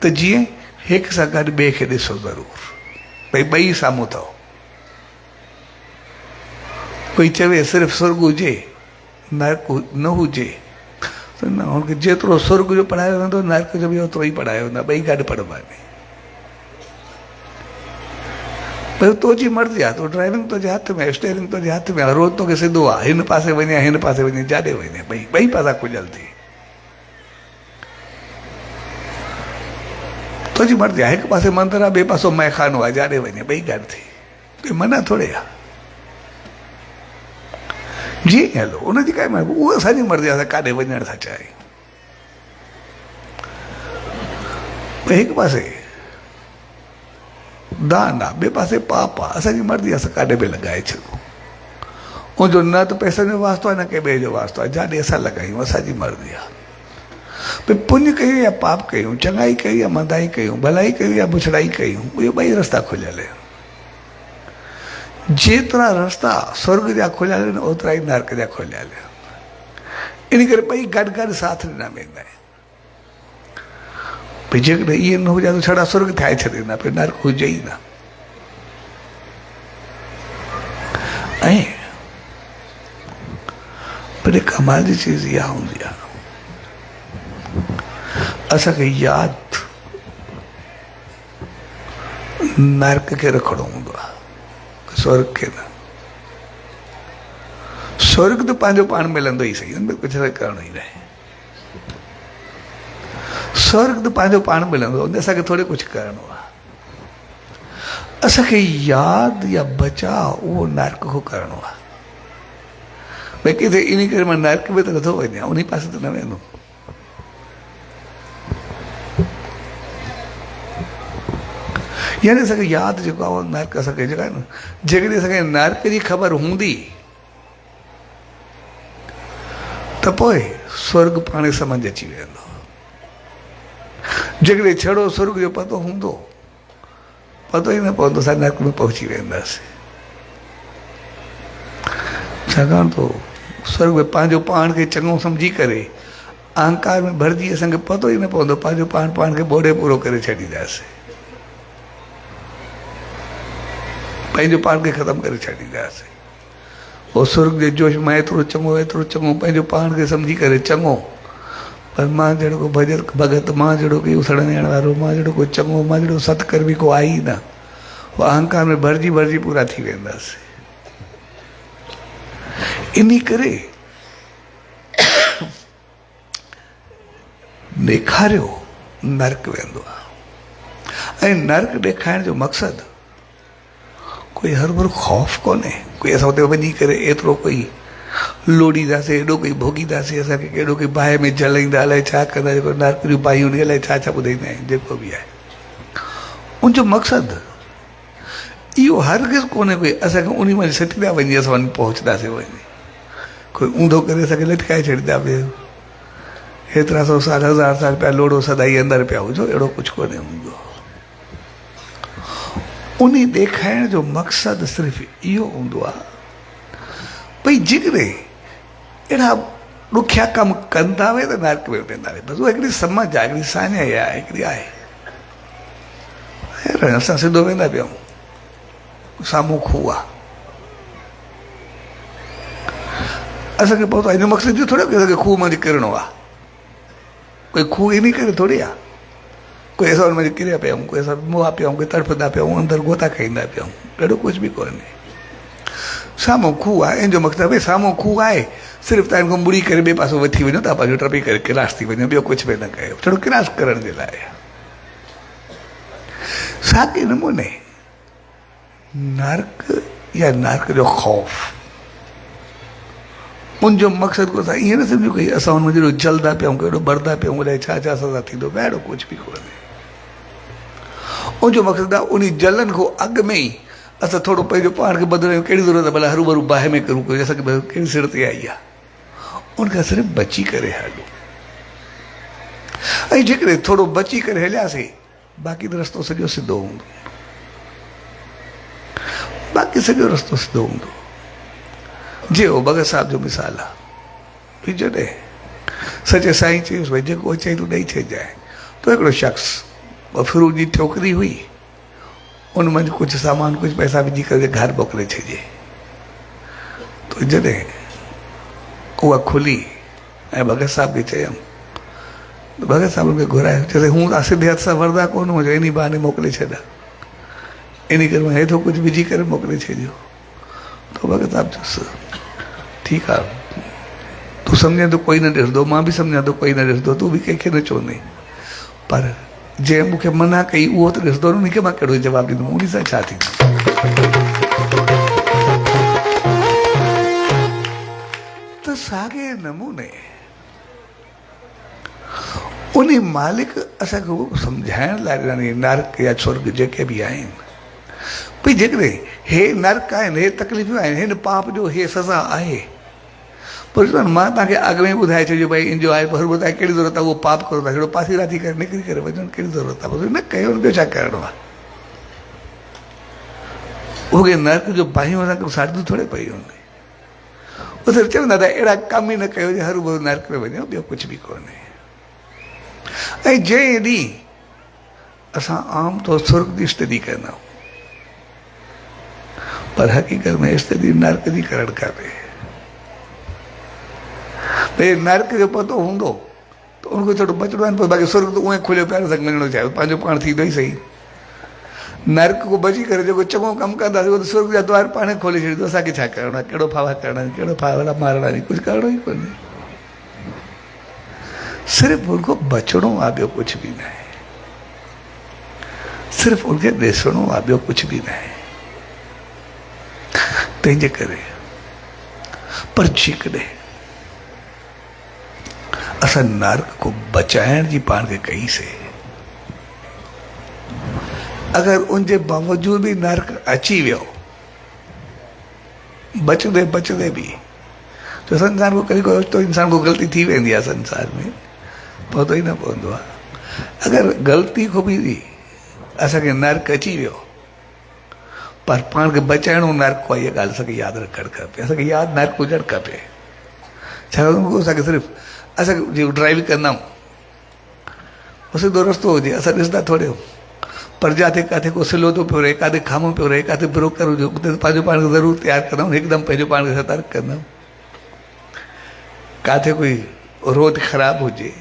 त जीअं हिक सां गॾु ॿिए खे ॾिसो ज़रूर, भई ॿई साम्हूं अथव। कोई चवे सिर्फ़ु स्वर्ग हुजे नर्क न हुजे त न, हुनखे जेतिरो स्वर्ग जो पढ़ायो वेंदो नर्क जो बि ओतिरो ई पढ़ायो वेंदो, ॿई गॾु पढ़बा आहिनि। भई तुंहिंजी मर्ज़ी आहे, तूं ड्राइविंग तुंहिंजे हथ में, स्टेयरिंग तुंहिंजे हथ में, रोज़ तोखे सिधो आहे, हिन पासे वञे हिन पासे वञे, जाॾे वञे, ॿई पासा खुलियल थी। तुंहिंजी मर्ज़ी आहे, हिकु पासे मंदरु आहे, ॿिए पासो मैखानो आहे, जाॾे वञे, ॿई गॾु थी। कोई मना थोरे आहे, जीअं हलो उनजी काई मर्ज़ी, उहा असांजी मर्ज़ी आहे, असां काॾे वञण था चाहियूं। भई हिकु पासे दान आहे, ॿिए पासे पाप आहे, असांजी मर्ज़ी आहे, असां काॾे बि लॻाए छॾूं। उनजो न त पैसनि जो वास्तो आहे, न कंहिं ॿिए जो वास्तो आहे, जाॾे असां लॻायूं असांजी मर्ज़ी आहे। भई पुण्य कयूं या पाप कयूं, चङाई कयूं या मंदाई कयूं, भलाई कयूं या बुछड़ाई कयूं, उहे ॿई रस्ता खुलियल आहिनि। जेतिरा रस्ता स्वर्ग जा खुलियल आहिनि ओतिरा ई नर्क जा खुलियल आहिनि। इन करे ॿई गॾु गॾु साथ ॾिना वेंदा आहिनि। भई जेकॾहिं इहे न हुजे त छड़ा स्वर्ग ठाहे छॾींदा, भई नर्क हुजे ई न। ऐं पर कमाल जी चीज़ इहा हूंदी आहे, असांखे यादि नर्क खे रखिणो हूंदो आहे, स्वर्ग खे न। स्वर्ग त पंहिंजो पाण मिलंदो ई सही, हुनमें कुझु करणो ई न आहे। स्वर्ग त पंहिंजो पाण मिलंदो, हुन असांखे थोरे कुझु करिणो आहे। असांखे यादि या बचाव उहो नर्क खां करिणो आहे। भई किथे इन करे मां नर्क में त नथो वञा, उन पासे त न वेंदुमि। यानी असांखे यादि जेको आहे नर्क असांखे जेका आहे न, जेकॾहिं असांखे नर्क जी ख़बर हूंदी त पोइ स्वर्ग पाण सम्झ अची वेंदो। जेकॾहिं छड़ो स्वर्ग जो पतो हूंदो, पतो ई न पवंदो, असां नर्क में पहुची वेंदासीं। छाकाणि तो स्वर्ग में पंहिंजो पाण खे चङो सम्झी करे अहंकार में भरिजी असांखे पतो ई न पवंदो, पंहिंजो पाण खे ॿोड़े पूरो करे छॾींदासीं, पंहिंजो पाण खे ख़तमु करे छॾींदासीं। उहो स्वर्ग जे जोश मां एतिरो चङो पंहिंजो पाण खे सम्झी करे चङो, पर मां जहिड़ो को भगत, मां जहिड़ो को उसण ॾियण वारो, मां जहिड़ो को चङो, मां जहिड़ो सतकर्मी को आहे ई न। उहो अहंकार में भरिजी पूरा थी वेंदासीं। इन करे ॾेखारियो नर्क वेंदो आहे। ऐं नर्क ॾेखारण जो मक़सदु कोई हर भर ख़ौफ़ कोन्हे, कोई असां हुते वञी करे एतिरो कोई लोड़ींदासीं, एॾो कोई भोॻींदासीं, असांखे केॾो कोई बाहि में जलाईंदा, अलाए छा कंदा, जेको नर्क जूं बाहियूं हूंदियूं, अलाए छा छा ॿुधाईंदा आहिनि, जेको बि आहे उनजो मक़सदु इहो हरगिज़ कोन्हे कोई असांखे उन में सटींदा वञी असां वञी पहुचंदासीं। वञी कोई ऊंधो करे असांखे लटकाए छॾींदा, हेतिरा 100 साल 1000 साल पिया लोड़ो सदाई अंदरि पिया हुजो, अहिड़ो कुझु कोन्हे हूंदो। उन ॾेखारण जो मक़सदु सिर्फ़ु इहो हूंदो आहे भई जेकॾहिं अहिड़ा ॾुखिया कम कंदा वे त नर्क में वेंदा वे। बसि उहा हिकिड़ी समझ आहे, हिकिड़ी सान्याई आहे, हिकिड़ी आहे। असां सिधो वेंदा पिया आहियूं, साम्हूं खूह आहे, असांखे पतो आहे हिन मक़सदु जो थोरी की असांखे खूह मां किरणो आहे। कोई खूह इन करे थोरी आहे, कोई असां हुन में किरिया पिया आहियूं, कोई असां मुआ पिया आहियूं, कोई तड़फंदा पिया आहियूं, अंदरि गोता खाईंदा पिया आहियूं, अहिड़ो कुझु बि कोन्हे। साम्हूं खूह आहे, इन जो मक़सदु भई साम्हूं खूह आहे, सिर्फ़ु तव्हां खां मुड़ी करे ॿिए पासो वठी वञो, तव्हां पंहिंजो टपी करे क्लास थी वञो, ॿियो कुझु बि न कयो, थोरो क्लास करण जे लाइ। साॻे नमूने नर्क या नर्क जो ख़ौफ़, उनजो मक़सदु असां ईअं न सम्झो की असां हुन में जहिड़ो जलदा पिया आहियूं, कहिड़ो बरदा पिया आहियूं, अलाए छा छा सज़ा थींदो, अहिड़ो कुझु बि कोन्हे। उनजो मक़सदु आहे उन जलन खां अॻु में ई असां थोरो पंहिंजो पाण खे बदिलायूं। कहिड़ी ज़रूरत आहे भला हरू भरू बाहि में करूं, कोई असांखे कहिड़ी सिर ते आई आहे, उनखां सिर्फ़ु बची करे हलो। ऐं जेकॾहिं थोरो बची करे हलियासीं, बाक़ी त रस्तो सॼो सिधो हूंदो, बाक़ी सॼो रस्तो सिधो हूंदो। जे उहो भगत साहिब जो मिसाल आहे, भई जॾहिं सचे साईं चयुसि भई जेको अचे तूं ॾेई छॾिजांइ, त हिकिड़ो शख़्स फ्रूट जी ठोकरी हुई, उन में कुझु सामान, कुझु पैसा विझी करे घर मोकिले छॾिजे। तो जॾहिं उहा खुली ऐं भगत साहिब खे चयमि, त भगत साहिब मूंखे घुरायो, चए हूं त सिधे हथ सां वरदा कोन हुजो, इन बहाने मोकिले छॾा, इन करे मां हेठो कुझु विझी करे मोकिले छॾियो। तो भगत साहिब चयुसि ठीकु आहे, तूं सम्झे तो कोई न ॾिसंदो, मां बि सम्झां तो कोई न ॾिसंदो, तूं बि कंहिंखे न चवंदे, पर जंहिं मूंखे मना कई उहो त ॾिसंदो न, उनखे मां कहिड़ो जवाबु ॾींदुमि, उन सां छा थींदो। त साॻे नमूने उन मालिक असांखे उहो सम्झाइण लाइ ॾिनी, नर्क या स्वर्ग जेके बि आहिनि, भई जेकॾहिं हे नर्क आहिनि, हे तकलीफ़ूं आहिनि, हिन पाप जो हे सज़ा आहे, पर मां तव्हांखे अॻु में ॿुधाए छॾियो भई इन जो आहे, पर ॿुधाए कहिड़ी ज़रूरत आहे उहो पाप करो था, अहिड़ो पासीरा थी करे निकिरी करे वञो, कहिड़ी ज़रूरत आहे, बसि न कयो, ॿियो छा करिणो आहे। उहे नर्क जो बाहियूं असांखे साड़ियूं थोरे पई हूंदी, उहो सिर्फ़ु चवंदा त अहिड़ा कम ई न कयो जो हर भरू नर्क में वञो, ॿियो कुझु बि कोन्हे। ऐं जंहिं ॾींहुं असां आम तौर स्वर्ग जी स्टडी कंदा आहियूं, पर हक़ीक़त में स्टडी नर्क जी करणु खपे। भई नर्क जो पतो हूंदो त उनखे थोरो बचिड़ो आहे, बाक़ी स्वर्ग त उहे खुलियो पियो आहे, वञणो चाहे पंहिंजो पाण थींदो ई सही। नर्क को बची करे जेको चङो कमु कंदासीं, उहो त स्वर्ग जा द्वार पाण खोले छॾींदो। असांखे छा करिणो आहे, कहिड़ो फावा करणा आहिनि, कहिड़ो फावा मारणा आहिनि, कुझु करिणो ई कोन्हे, सिर्फ़ु उनखां बचिणो आहे, ॿियो कुझु बि न आहे, सिर्फ़ु उनखे ॾिसणो आहे, ॿियो कुझु बि न आहे। तंहिंजे करे पर जेकॾहिं असां नर्क को बचाइण जी पाण खे कईसीं, अगरि उनजे बावजूद बि नर्क अची वियो, बचंदे बचंदे बि, तो संसार को कभी कोई तो इंसान को गलती थी वेंदी आहे, संसार में पतो ई न पवंदो आहे। अगरि ग़लती को बि असांखे नर्क अची वियो, पर पाण खे बचाइणो नर्क आहे, इहा ॻाल्हि असांखे यादि रखणु खपे। असांखे यादि नर्क हुजणु खपे। छाकाणि असांखे सिर्फ़ु असांखे जीअं ड्राइव कंदा आहियूं उहो सिधो रस्तो हुजे, असां ॾिसंदा थोरे पर जिते किथे को सिलो थो पियो रहे, किथे खामो पियो रहे, किथे ब्रोकर हुजे, उते पंहिंजो पाण खे ज़रूरु तयारु कंदा आहियूं, हिकदमि पंहिंजो पाण खे सतर्क कंदा आहियूं। किथे कोई रोड ख़राबु हुजे,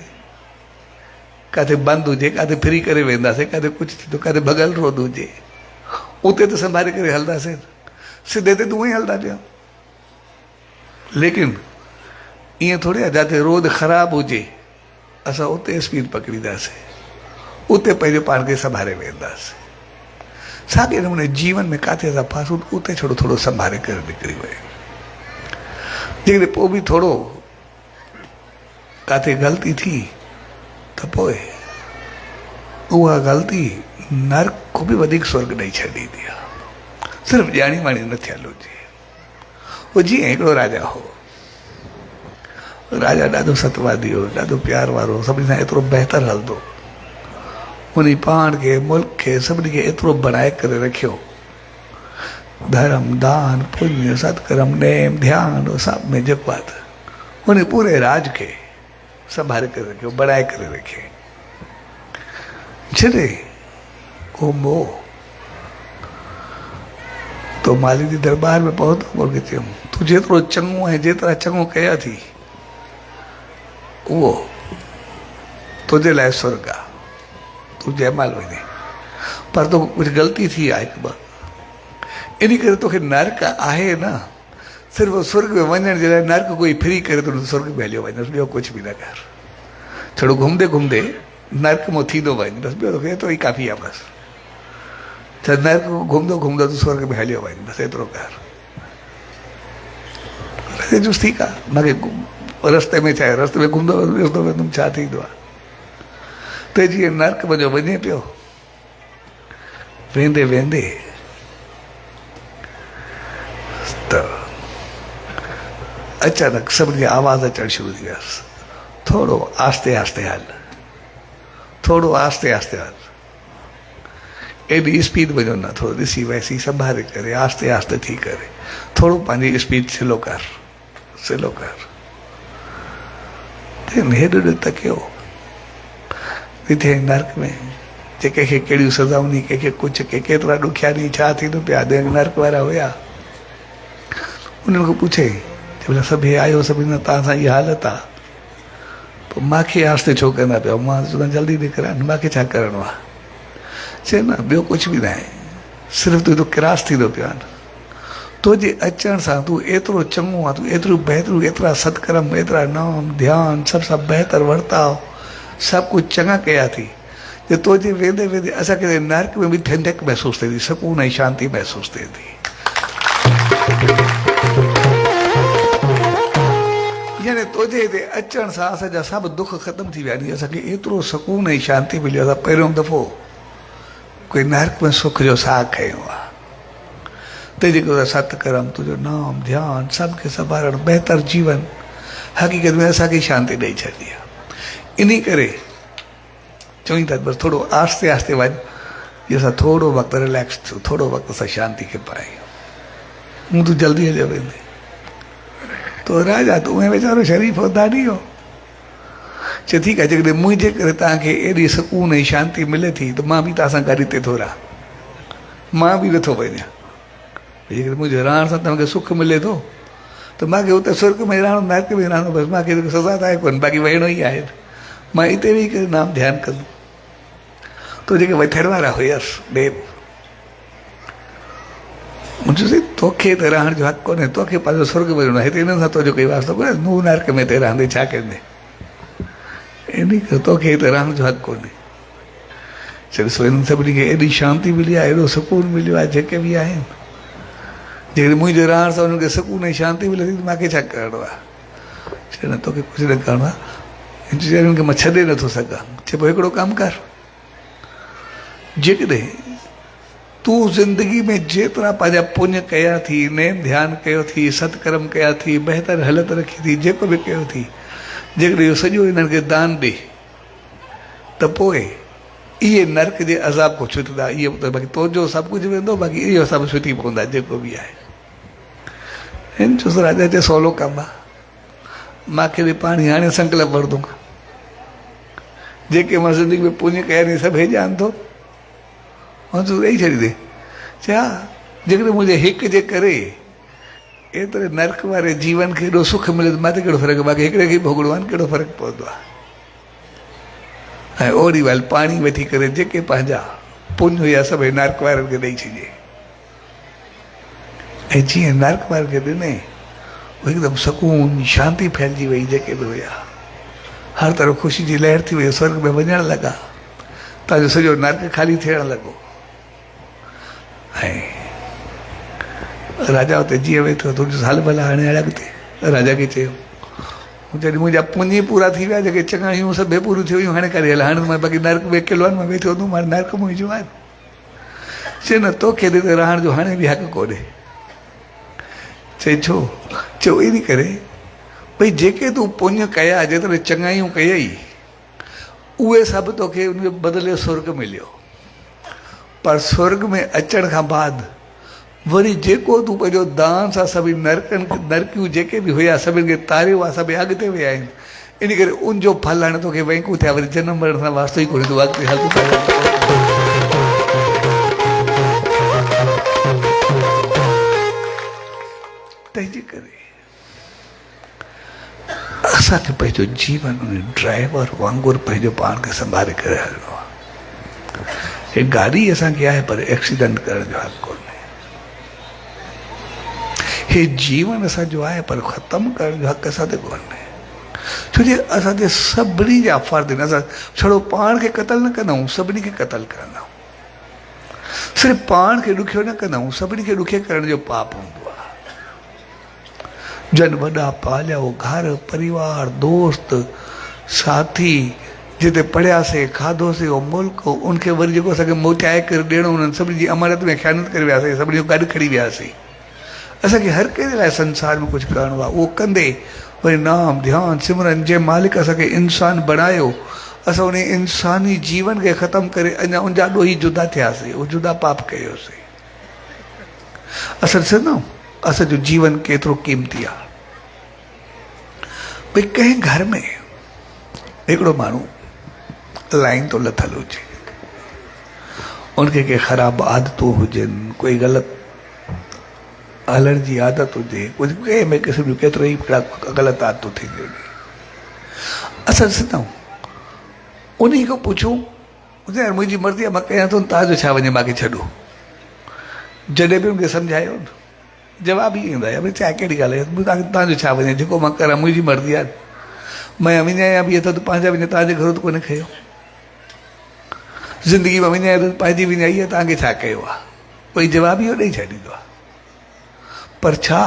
किथे बंदि हुजे, किथे फ्री करे वेंदासीं, किथे कुझु थींदो, किथे भॻल रोड हुजे, उते त संभाले करे हलंदासीं, सिधे ते त उअं ई हलंदा पिया। लेकिन ईअं थोरी आहे जिते रोड ख़राबु हुजे असां उते स्पीड पकड़ींदासीं, उते पंहिंजो पाण खे संभाले वेंदासीं। साॻे नमूने जीवन में किथे असां फासूं उते छड़ो थोरो संभाले करे निकिरी वञे। जेकॾहिं पोइ बि थोरो किथे ग़लती थी त पोइ उहा ग़लती नर्क खां बि वधीक स्वर्ग ॾेई छॾींदी आहे, सिर्फ़ु ॼाणी वाणी न थियल हुजे। उहो जीअं हिकिड़ो राजा हो, राजा ॾाढो सतवादी हो, ॾाढो प्यार वारो, सभिनी सां एतिरो बहितर हलंदो, उन पाण खे मुल्क खे सभिनी खे एतिरो बणाए करे रखियो, धर्म दान पुण्य सत्कर्म नेम ध्यान सभ में जेको आहे उन पूरे राज खे संभाले करे रखियो, बणाए करे रखे। जॾहिं को मोह तो माली जी दरबार में पहुतो, उनखे चयुमि तूं जेतिरो चङो ऐं जेतिरा चङो कया थी उहो तुंहिंजे लाइ स्वर्ग आहे, तूं जंहिंमहिल वञे, पर तो कुझु ग़लती थी आहे हिकु ॿ, इन करे तोखे नर्क आहे न, सिर्फ़ु स्वर्ग में वञण जे लाइ नर्क कोई फ्री करे तो स्वर्ग में हलियो वञे, ॿियो कुझु बि न कर, छड़ो घुमंदे घुमंदे नर्क मां थींदो वञ, बसि ॿियो तोखे एतिरो ई काफ़ी आहे। बसि छा नर्क घुमंदो घुमंदो तूं स्वर्ग में हलियो वञ, बसि एतिरो कर। जुस ठीकु आहे, मूंखे रस्ते में छा आहे, रस्ते में घुमंदो ॾिसंदो वेंदुमि छा थींदो आहे। त जीअं नर्क मुंहिंजो वञे पियो, वेंदे वेंदे त अचानक सभिनी खे आवाज़ अचणु शुरू थी वियसि, थोरो आस्ते आस्ते हल, थोरो आस्ते आस्ते हल, एॾी स्पीड वञो न, थोरो ॾिसी वैसी संभाले करे आस्ते आस्ते थी करे थोरो पंहिंजी स्पीड स्लो कर, स्लो कर। हेॾो तकियो, किथे नर्क में जेके खे कहिड़ियूं सज़ाऊं नी, कंहिंखे कुझु, के केतिरा ॾुखिया ॾींहं छा थींदो पिया, नर्क वारा हुया। उन्हनि खां पुछे चए सभु हे आयो, सभिनी तव्हां सां इहा हालत आहे, पोइ मूंखे आस्ते छो कंदा पिया, मां चवंदा जल्दी निकिरां, मूंखे छा करिणो आहे। चए न ॿियो कुझु बि न आहे, सिर्फ़ु तुंहिंजो क्रास थींदो पियो आहे, तुंहिंजे अचण सां तूं एतिरो चङो आहे, तूं एतिरो बहितरु, एतिरा सत्कर्म, एतिरा नाम ध्यान सभ सां बहितर वर्ताव, सभु कुझु चङा कया थी, जे तुंहिंजे वेंदे वेंदे असांखे नर्क में बि ठंडक महसूसु थिए थी, सुकून ऐं शांती महसूसु थिए थी। यानी तुंहिंजे हिते अचण सां असांजा सभु दुख ख़तमु थी विया आहिनि, असांखे एतिरो सुकून ऐं शांती मिलियो, असां पहिरियों दफ़ो कोई नर्क में सुख जो साह खयो आहे। त जेको सतकर्म, तुंहिंजो नाम ध्यानु सभु खे संभालणु, बहितर जीवन, हक़ीक़त में असांखे शांती ॾेई छॾी आहे। इन करे चवनि था बसि थोरो आस्ते आस्ते वञ, जीअं असां थोरो वक़्तु रिलैक्स थियो, थोरो वक़्तु असां शांती खे पायूं, हूं तूं जल्दी हलियो वेंदे। तो राजा तूं वीचारो शरीफ़ हो, दाढ़ी हो, चए ठीकु आहे, जेकॾहिं मुंहिंजे करे तव्हांखे एॾी सुकून ऐं शांती मिले थी त मां बि तव्हां सां गॾु हिते थो रहां, मां बि नथो वञा। जेकॾहिं मुंहिंजे रहण सां तव्हांखे सुख मिले थो त मूंखे हुते स्वर्ग में रहणो, नर्क में रहणो, बसि मूंखे सज़ा त आहे कोन्ह, बाक़ी वञिणो ई आहे, मां हिते वेही करे नाम ध्यानु कंदुमि। तो जेके वठण वारा हुयसि ॿिए, मुंहिंजो तोखे त रहण जो हक़ु कोन्हे, तोखे पंहिंजो स्वर्ग में रहणो आहे, हिते हिननि सां तुंहिंजो कोई वास्तो कोन्हे, नूं नर्क में हिते रहंदे छा कंदे, इन करे तोखे हिते रहण जो हक़ु कोन्हे। चयोसि हिननि सभिनी खे एॾी शांती मिली आहे, एॾो सुकून मिलियो आहे, जेके बि आहिनि, जेकॾहिं मुंहिंजे रहण सां हुननि खे सुकून ऐं शांती मिले थी त मूंखे छा करिणो आहे। चए न तोखे कुझु न करिणो आहे, हिननि खे मां छॾे नथो सघां। चए पोइ हिकिड़ो कमु कर, जेकॾहिं तूं ज़िंदगी में जेतिरा पंहिंजा पुण्य कया थी, नेम ध्यानु कयो थी, सत्कर्म कया थी, बहितर हालत रखी थी, जेको बि कयो थी, जेकॾहिं इहो सॼो हिननि खे दान ॾे त पोइ इहे नर्क जे अज़ाब को छुटंदा, इहे बाक़ी तुंहिंजो सभु कुझु वेंदो, बाक़ी इहो सभु छुटी पवंदा जेको बि आहे। हिन चुस राजा चए सवलो कमु आहे, मूंखे बि पाणी हाणे संकल्प वठंदुमि, जेके मां ज़िंदगी में पुञ कया आहिनि सभु हे ॼाण थो, ऐं तूं ॾेई छॾींदे। चए हा, जेकॾहिं मुंहिंजे हिक जे करे एतिरे नर्क वारे जीवन खे एॾो सुख मिले त मां त कहिड़ो फ़र्क़ु, बाक़ी हिकिड़े खे भोगड़ो आहे, कहिड़ो फ़र्क़ु पवंदो आहे। ऐं ओड़ी महिल पाणी वठी करे जेके पंहिंजा पुञ हुया सभु नर्क वारनि खे ॾेई छॾिजे। ऐं जीअं नर्क वारनि खे ॾिनई, हिकदमि सुकून शांती फैलिजी वई, जेके बि हुया हर तरफ़ ख़ुशी जी लहर थी वई, स्वर्ग में वञणु लॻा, तव्हांजो सॼो नर्क ख़ाली थियणु लॻो। ऐं राजा हुते जीअं वेठो, तुंहिंजो साल भला हाणे हल अॻिते। राजा खे चयो, जॾहिं मुंहिंजा पुञ पूरा थी विया, जेके चङा हुयूं सभु बेपूरियूं थी वियूं, हाणे करे हल, हाणे मां बाक़ी नर्क में अकेलो आहे, मां वेठो हूंदुमि, हाणे नर्क मुंहिंजो आहे। चए न तोखे ॾिते रहण जो हाणे बि हक़ कोन्हे। चए छो? चयो इन करे भई जेके तूं पुञ कया, जेतिरे चङाइयूं कयई, उहे सभु तोखे उन बदिले स्वर्ग मिलियो, पर स्वर्ग में अचण खां बाद वरी जेको तूं पंहिंजो दान सां सभई नरकियूं जेके बि हुया सभिनि खे तारियो आहे, सभई अॻिते विया आहिनि, इन करे उनजो फल हाणे तोखे वैंकू थिया, वरी जनम मरण सां वास्तो ई कोन्हे, तूं अॻिते हल। तंहिंजे करे असांखे पंहिंजो जीवन उन ड्राइवर वांगुरु पंहिंजो पाण खे संभाले करे हलणो आहे। हे गाॾी असांखे आहे, पर एक्सीडेंट करण जो हक़ कोन्हे। हे जीवन असांजो आहे, पर ख़तमु करण जो हक़ असां ते कोन्हे। छो जे असांजे सभिनी जा फ़र्ज़ आहिनि। असां छड़ो पाण खे क़तल न कंदा आहियूं, सभिनी खे क़तल कंदा आहियूं। सिर्फ़ु पाण खे ॾुखियो न कंदा आहियूं, सभिनी खे ॾुखियो करण जो पाप हूंदो आहे। जन वॾा पालिया हो घर परिवार दोस्त साथी, जिते पढ़ियासीं खाधोसीं उहो मुल्क, उनखे वरी जेको असांखे मोटाए करे ॾियणो, उन्हनि सभिनी जी अमानत में ख़यानत करे वियासीं, सभिनी जो गॾु खणी वियासीं। असांखे हर कंहिं लाइ संसार में कुझु करिणो आहे, उहो कंदे वरी नाम ध्यानु सिमरन, जंहिं मालिक असांखे इंसान बणायो, असां उन इंसानी जीवन खे ख़तमु करे अञा उनजा ॾोही जुदा थियासीं, उहो जुदा पाप कयोसीं। असां ॾिसंदा आहियूं असांजो जीवन केतिरो क़ीमती आहे। भई कंहिं घर में हिकिड़ो माण्हू लाइन तो लथल हुजे, उनखे के ख़राब आदतूं हुजनि, कोई ग़लति हलण जी आदत हुजे, कुझु कंहिं में क़िस्म जूं केतिरो ई ग़लति आदतूं थींदियूं आहिनि। असां ॾिसंदा आहियूं उन खां पुछूं, यार मुंहिंजी मर्ज़ी आहे, मां कयां थो, तव्हांजो छा वञे, मूंखे छॾो। जॾहिं बि उनखे सम्झायो जवाब ई ईंदा आहे, भई चाहे कहिड़ी ॻाल्हि आहे, तव्हांजो छा वञे, जेको मां करां मुंहिंजी मर्ज़ी आहे। मां विञायां बि त पंहिंजा विञाया, तव्हांजे घरो त कोन्हे खयो। ज़िंदगी में विञाया त पंहिंजी विञाई आहे, तव्हांखे छा कयो आहे, कोई जवाब इहो ॾेई छॾींदो आहे। पर छा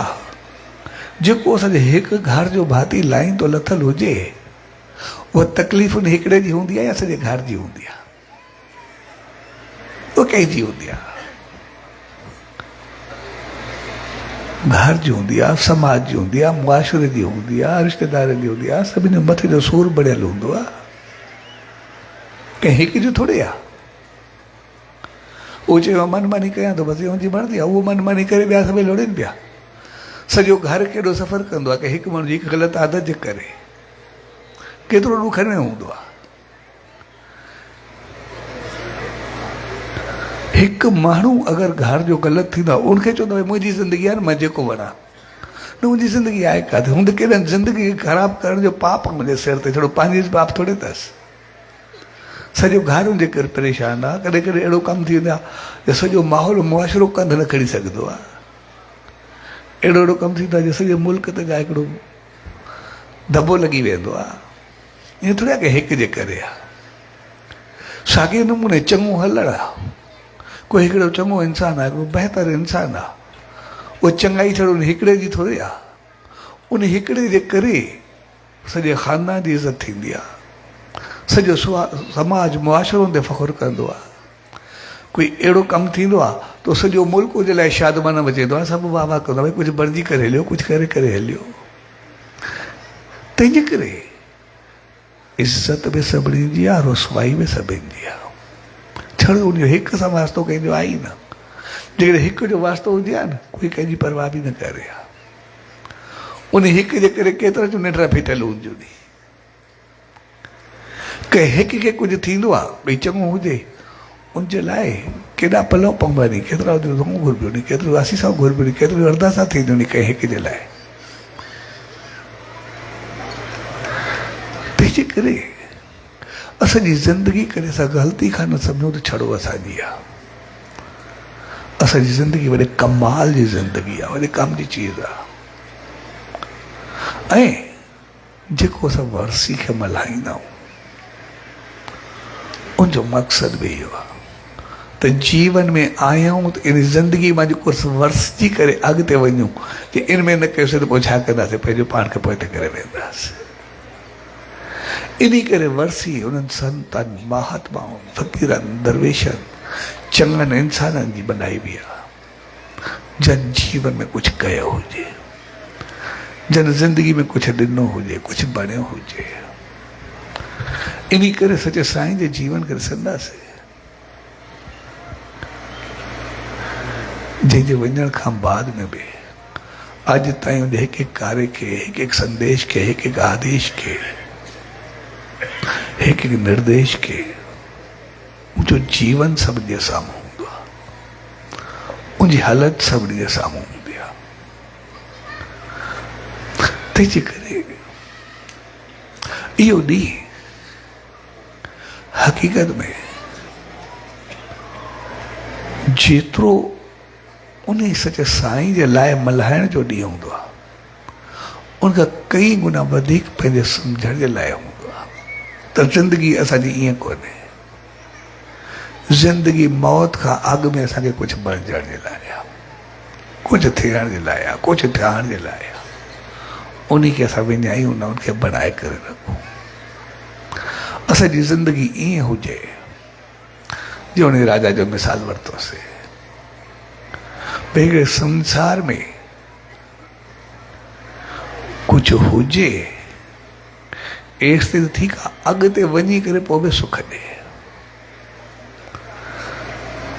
जेको असांजे हिकु घर जो भाती लाइन तो लथल हुजे, उहा तकलीफ़ उन हिकिड़े जी हूंदी आहे या सॼे घर जी हूंदी आहे? उहा कंहिंजी हूंदी आहे? घर जी हूंदी आहे, समाज जी हूंदी आहे, मुआशरे जी हूंदी आहे, रिश्तेदारनि जी हूंदी आहे, सभिनी मथे जो सूर बढ़ियल हूंदो आहे, कंहिं हिकु जो थोरे आहे। उहो चयो मनमानी कयां थो, बसि हुनजी मर्ज़ी आहे, उहो मनमानी करे ॿिया सभई लोड़नि पिया। सॼो घर केॾो सफ़र कंदो आहे कि हिकु माण्हू जी हिकु ग़लति आदत जे करे केतिरो ॾुख न हूंदो आहे। हिकु माण्हू अगरि घर जो ग़लति थींदो आहे, उनखे चवंदो आहे मुंहिंजी ज़िंदगी आहे न, मां जेको वञा, न मुंहिंजी ज़िंदगी आहे काथे, हूंदे केॾनि ज़िंदगी खे ख़राबु करण जो पाप मुंहिंजे सिर ते, थोरो पंहिंजी पाप थोरे अथसि। सॼो घर हुनजे करे परेशान आहे। कॾहिं कॾहिं अहिड़ो कमु थी वेंदो आहे जो सॼो माहौल मुआशिरो कंध न खणी सघंदो आहे। अहिड़ो अहिड़ो कमु थींदो आहे जो सॼे मुल्क ते जा हिकिड़ो दॿो लॻी वेंदो आहे। ईअं थोरी आहे की हिक जे करे आहे। साॻिए नमूने चङो हलणु आहे, कोई हिकिड़ो चङो इंसानु आहे, हिकिड़ो बहितर इंसानु आहे, उहो चङाई छड़ो उन हिकिड़े जी थोरी आहे। उन हिकिड़े जे करे सॼे ख़ानदान जी इज़त थींदी आहे, सॼो समाज मुआशिरो ते फ़ख़ुरु कंदो आहे। कोई अहिड़ो कमु थींदो आहे त सॼो मुल्क जे लाइ शादमान मचेंदो आहे, सभु वाह वाह कंदो आहे, भई कुझु बणिजी करे हलियो, कुझु करे करे हलियो। तंहिंजे करे इज़त बि सभिनी जी आहे, रुसवाई बि सभिनी जी आहे। छड़ो उन हिक सां वास्तो कंहिंजो आहे ई न। जेकॾहिं हिक जो वास्तो हुजे हा न, कोई कंहिंजी परवाह बि न करे हा। उन हिक जे करे केतिरा जो निंड फिटल हुजो नी। कंहिं हिक खे कुझु थींदो आहे, भई चङो हुजे, उनजे लाइ केॾा पलव पवंदा नी, केतिरा रोंग घुरिबियो नी, केतिरो आसीसा घुरिबियो नी, केतिरो अरदासा थींदियूं नी कंहिं हिक जे लाइ। तंहिंजे करे असांजी ज़िंदगी कॾहिं असां ग़लती खां न सम्झूं त छड़ो असांजी आहे। असांजी ज़िंदगी वॾे कमाल जी ज़िंदगी आहे, वॾे कम जी चीज़ आहे। ऐं जेको असां वर्सी खे मल्हाईंदा आहियूं, उनजो मक़सदु बि इहो आहे त जीवन में आया आहियूं त इन ज़िंदगी मां जेको वर्सी करे अॻिते वञूं, कि इन में न कयोसीं त पोइ छा कंदासीं, पंहिंजो पाण खे पोइ करे वेंदासीं। इन करे वर्सी उन्हनि संतनि, महात्माउनि, फ़क़ीरनि, दरवेशनि, चङनि इंसाननि जी बनाई बि आहे, जन जीवन में कुझु कयो हुजे, जन ज़िंदगी में कुझु ॾिनो हुजे, कुझु बणियो हुजे। इन करे सचे साईं जे जीवन खे ॾिसंदासीं, जंहिंजे वञण खां बाद में बि अॼु ताईं उन हिकु हिकु कार्य खे, हिकु हिकु संदेश खे, हिकु हिकु आदेश खे, हिकु हिकु निर्देश खे, मुंहिंजो जीवन सभिनी जे साम्हूं हूंदो आहे, मुंहिंजी हालति सभिनी जे साम्हूं हूंदी आहे। तंहिंजे करे इहो ॾींहुं हक़ीक़त में जेतिरो उन सचे साईं जे लाइ मल्हाइण जो ॾींहुं हूंदो आहे, उनखां कई गुना वधीक पंहिंजे सम्झण जे लाइ हूंदो आहे त ज़िंदगी असांजी ईअं कोन्हे। ज़िंदगी मौत खां अॻु में असांखे कुझु बणजण जे लाइ आहे, कुझु थियण जे लाइ आहे, कुझु ठहण जे लाइ आहे। उन खे असां विञायूं न, उनखे बणाए करे रखूं। असांजी ज़िंदगी ईअं हुजे, जो उन राजा जो मिसाल वरितोसीं, भई संसार में कुझु हुजे, एसि त ठीकु आहे, अॻिते वञी करे पोइ बि सुख ॾे।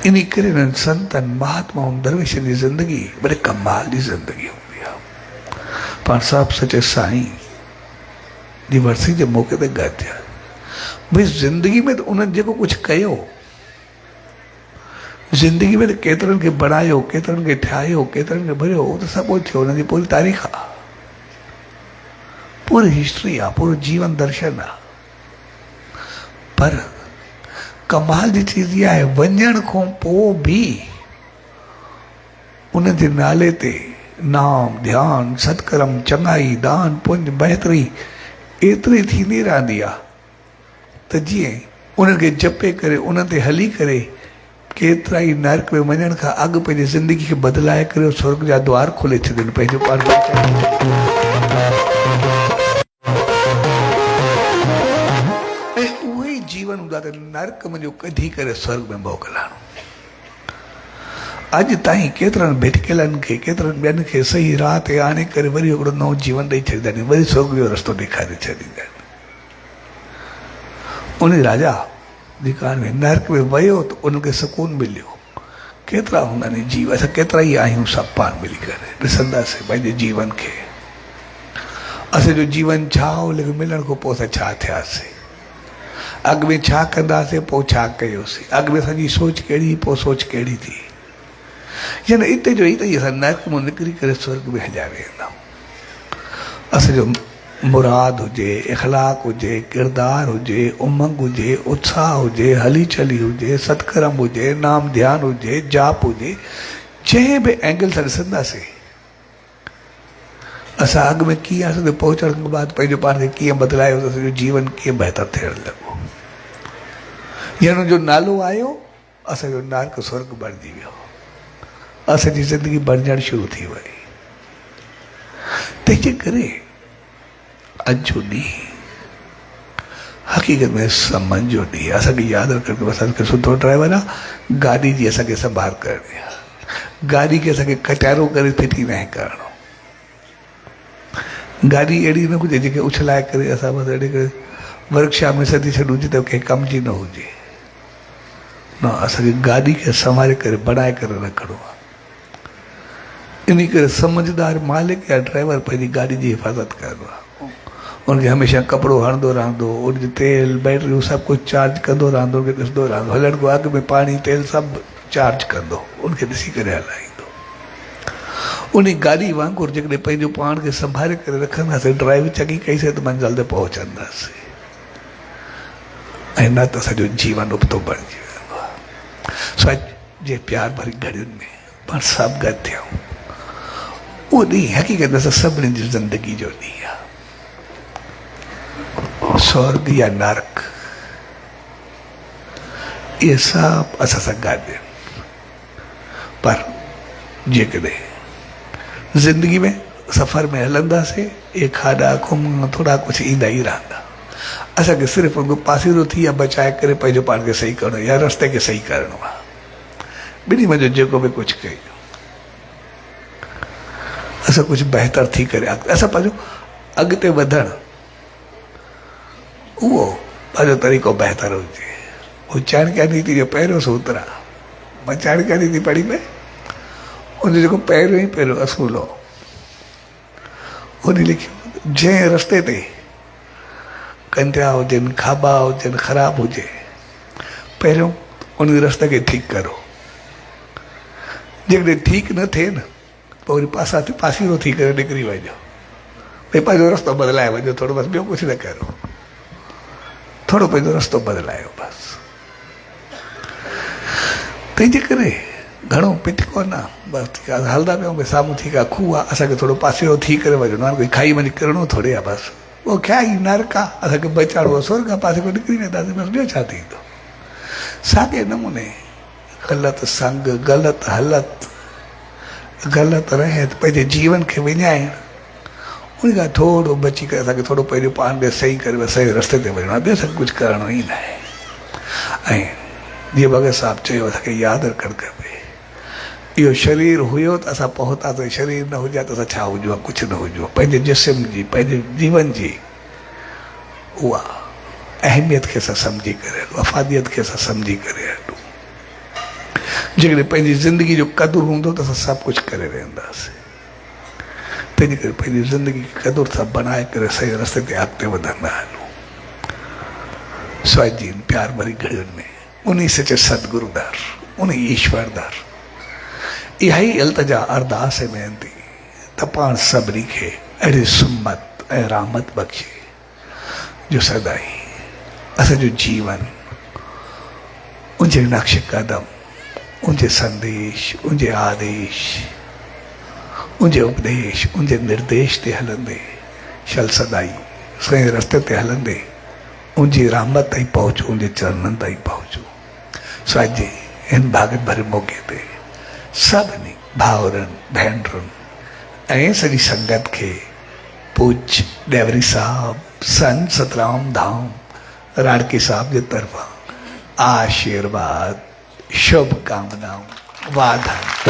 इन करे हिननि संतनि, महात्माउनि, दरवेशनि जी ज़िंदगी बड़े कमाल जी ज़िंदगी हूंदी आहे। पाण साहिबु सचे साईं जी वरसी जे मौक़े ते ॻाल्हाया, भई ज़िंदगी में त उन्हनि जेको कुझु कयो, ज़िंदगी में त केतिरनि खे बणायो, केतिरनि खे ठाहियो, केतिरनि खे भरियो, उहो त सभु थियो, उन्हनि जी पूरी तारीख़ आहे, पूरी हिस्ट्री आहे, पूरो जीवन दर्शन आहे। पर कमाल जी चीज़ इहा आहे, वञण खां पोइ बि उन जे नाले ते नाम, ध्यान, सत्कर्म, चङाई, दान, पुण्य, बहितरी एतिरी थींदी रहंदी आहे त जीअं उन्हनि खे जपे करे, उन ते हली करे, केतिरा ई नर्क में वञण खां अॻु पंहिंजी ज़िंदगी खे बदिलाए करे स्वर्ग जा द्वार खोले छॾनि पंहिंजो पाण। ऐं उहो ई जीवन हूंदा त नर्क मुंहिंजो कढी करे स्वर्ग में मोकिलाणो। अॼु ताईं केतिरनि भिटकियलनि खे, केतिरनि ॿियनि खे सही राह ते आणे करे वरी हिकिड़ो नओं जीवन ॾेई छॾींदा आहिनि, वरी स्वर्ग जो रस्तो ॾेखारे छॾींदा आहिनि। उन राजा जेका नर्क में वियो त उनखे सुकून मिलियो। केतिरा हूंदा आहिनि जीव, असां केतिरा ई आहियूं सभु पाण मिली करे ॾिसंदासीं पंहिंजे जीवन खे, असांजो जीवन छा हो, लेकिन मिलण खां पोइ असां छा थियासीं, अॻु में छा कंदासीं, पोइ छा कयोसीं, अॻु में असांजी सोच कहिड़ी, पोइ सोच कहिड़ी थी। यानी हिते जो ई त असां नर्क मां निकिरी करे स्वर्ग में हलिया वेंदा आहियूं। असांजो मुराद हुजे, इख़लाक़ हुजे, किरदारु हुजे, उमंग हुजे, उत्साह हुजे, हली चली हुजे, सत्कर्म हुजे, नाम ध्यान हुजे, जाप हुजे, जंहिं बि एंगल सां ॾिसंदासीं असां अॻु में कीअं असांखे पहुचण खां बाद पंहिंजो पाण खे कीअं बदिलायो, असांजो जीवन कीअं बहितर थियणु लॻो, या हुनजो नालो आयो, असांजो नर्क स्वर्ग बणिजी वियो, असांजी ज़िंदगी बणजणु शुरू थी वई। तंहिंजे करे अॼु जो ॾींहुं हक़ीक़त में सम्झ जो ॾींहुं, असांखे यादि रखणु, असांखे सुठो ड्राइवर आहे, गाॾी जी असांखे संभाल करणी आहे, गाॾी खे असांखे कचारो करे फिटी न करणो, गाॾी अहिड़ी न हुजे जेके उछलाए करे असां बसि अहिड़े करे वर्कशॉप में सदी छॾूं त कंहिं कम जी न हुजे। न असांखे गाॾी खे संभाले करे बनाए करे रखिणो आहे। इन करे समझदार मालिक या ड्राइवर पंहिंजी गाॾी जी हिफ़ाज़त कंदो आहे। उनखे हमेशह कपिड़ो हणंदो रहंदो, उनजो तेल बैटरियूं सभु कुझु चार्ज कंदो रहंदो, उनखे ॾिसंदो रहंदो, हलण खां अॻु में पाणी तेल सभु चार्ज कंदो, उनखे ॾिसी करे हलाईंदो। उन गाॾी वांगुरु जेकॾहिं पंहिंजो पाण खे संभाले करे रखंदासीं, ड्राइव चङी कईसीं त मंज़िल ते पहुचंदासीं, ऐं न त सॼो जीवन उबतो बणिजी वेंदो आहे। सो अॼु जे प्यार भरी घड़ियुनि में पाण सभु गॾु थियूं, उहो ॾींहुं हक़ीक़त में सभिनी जी ज़िंदगी जो ॾींहुं आहे। स्वर्ग या नरक इहे सभु असां सां गॾु आहिनि, पर जेकॾहिं ज़िंदगी में सफ़र में हलंदासीं, इहे खाॾा खुम थोरा कुझु ईंदा ई रहंदा। असांखे सिर्फ़ु उनखां पासीरो थी या बचाए करे पंहिंजो पाण खे सही करणो या रस्ते खे सही करणो आहे। ॿिन्ही मंझि जेको बि कुझु कयूं, असां कुझु बहितर थी करे असां पंहिंजो अॻिते वधणु, उहो पंहिंजो तरीक़ो बहितर हुजे। उहो चाणक्य नीति जो पहिरियों सूत्र आहे। मां चाणक्य नीति पढ़ी पई, उन जेको पहिरियों असूल हो, उन लिखियो जंहिं रस्ते ते कंदिया हुजनि, खाॿा हुजनि, ख़राबु हुजे, पहिरियों उन रस्ते खे ठीकु करो। जेकॾहिं ठीकु न थिए न, पोइ वरी पासीरो थी करे निकिरी वञो, भई पंहिंजो रस्तो बदिलाए वञो थोरो, बसि ॿियो कुझु न करो, थोरो पंहिंजो रस्तो बदिलायो बसि। तंहिंजे करे घणो पिट कोन आहे, बसि ठीकु आहे, हलंदा पियूं, भई साम्हूं ठीकु आहे, खूह आहे, असांखे थोरो पासीरो थी करे वञिणो आहे, कोई खाई वञी किरणो थोरे आहे, बसि उहो क्या ई नरक आहे, असांखे बचाइणो आहे, स्वर्ग आहे, पासे खां निकिरी वेंदासीं, बसि ॿियो छा थींदो। साॻे नमूने ग़लति संग, ग़लति हलत, ग़लति रहत, पंहिंजे जीवन खे विञाइण, उन खां थोरो बची करे असांखे थोरो पंहिंजो पाण खे सही करे सही रस्ते ते वञिणो आहे, ॿियो सभु कुझु करिणो ई न आहे। ऐं जीअं भगत साहिबु चयो, असांखे यादि रखणु खपे, इहो शरीर हुयो त असां पहुतासीं, शरीर न हुजे त असां छा हुजो आहे, कुझु न हुजो आहे। पंहिंजे जिस्म जी, पंहिंजे जीवन जी उहा अहमियत खे असां सम्झी करे हलूं, अफ़ादियत खे असां सम्झी करे हलूं। जेकॾहिं पंहिंजी ज़िंदगी जो क़दुरु हूंदो त असां सभु कुझु करे वेंदासीं। तंहिंजे करे पंहिंजी ज़िंदगी खे क़दुरु सां बनाए करे सही रस्ते ते अॻिते वधंदा हलूं। स्वामी जी प्यार भरी घड़ियुनि में उन सचे सतगुरुदार, उन ईश्वरदार इहा ई इल्तिजा अरदास ऐं वेनती त पाण सभिनी खे अहिड़ी सुमत ऐं रहमत बख़्शे जो सदाई असांजो जीवन उनजे नक्श कदम, उनजे संदेश, उनजे आदेश, उनजे उपदेश, उनजे निर्देश ते हलंदे शल सदाई सही रस्ते ते हलंदे उनजी रहमत ताईं पहुचूं, उनजे चरणनि ताईं पहुचूं। सो अॼु जे हिन भाॻत भरे मौक़े ते सभिनी भाउरनि, भेनरुनि ऐं सॼी संगत खे पूज डेवरी साहब, संत सतराम धाम राड़की साहब जे तरफ़ां आशीर्वाद, शुभकामनाऊं, वाधायूं।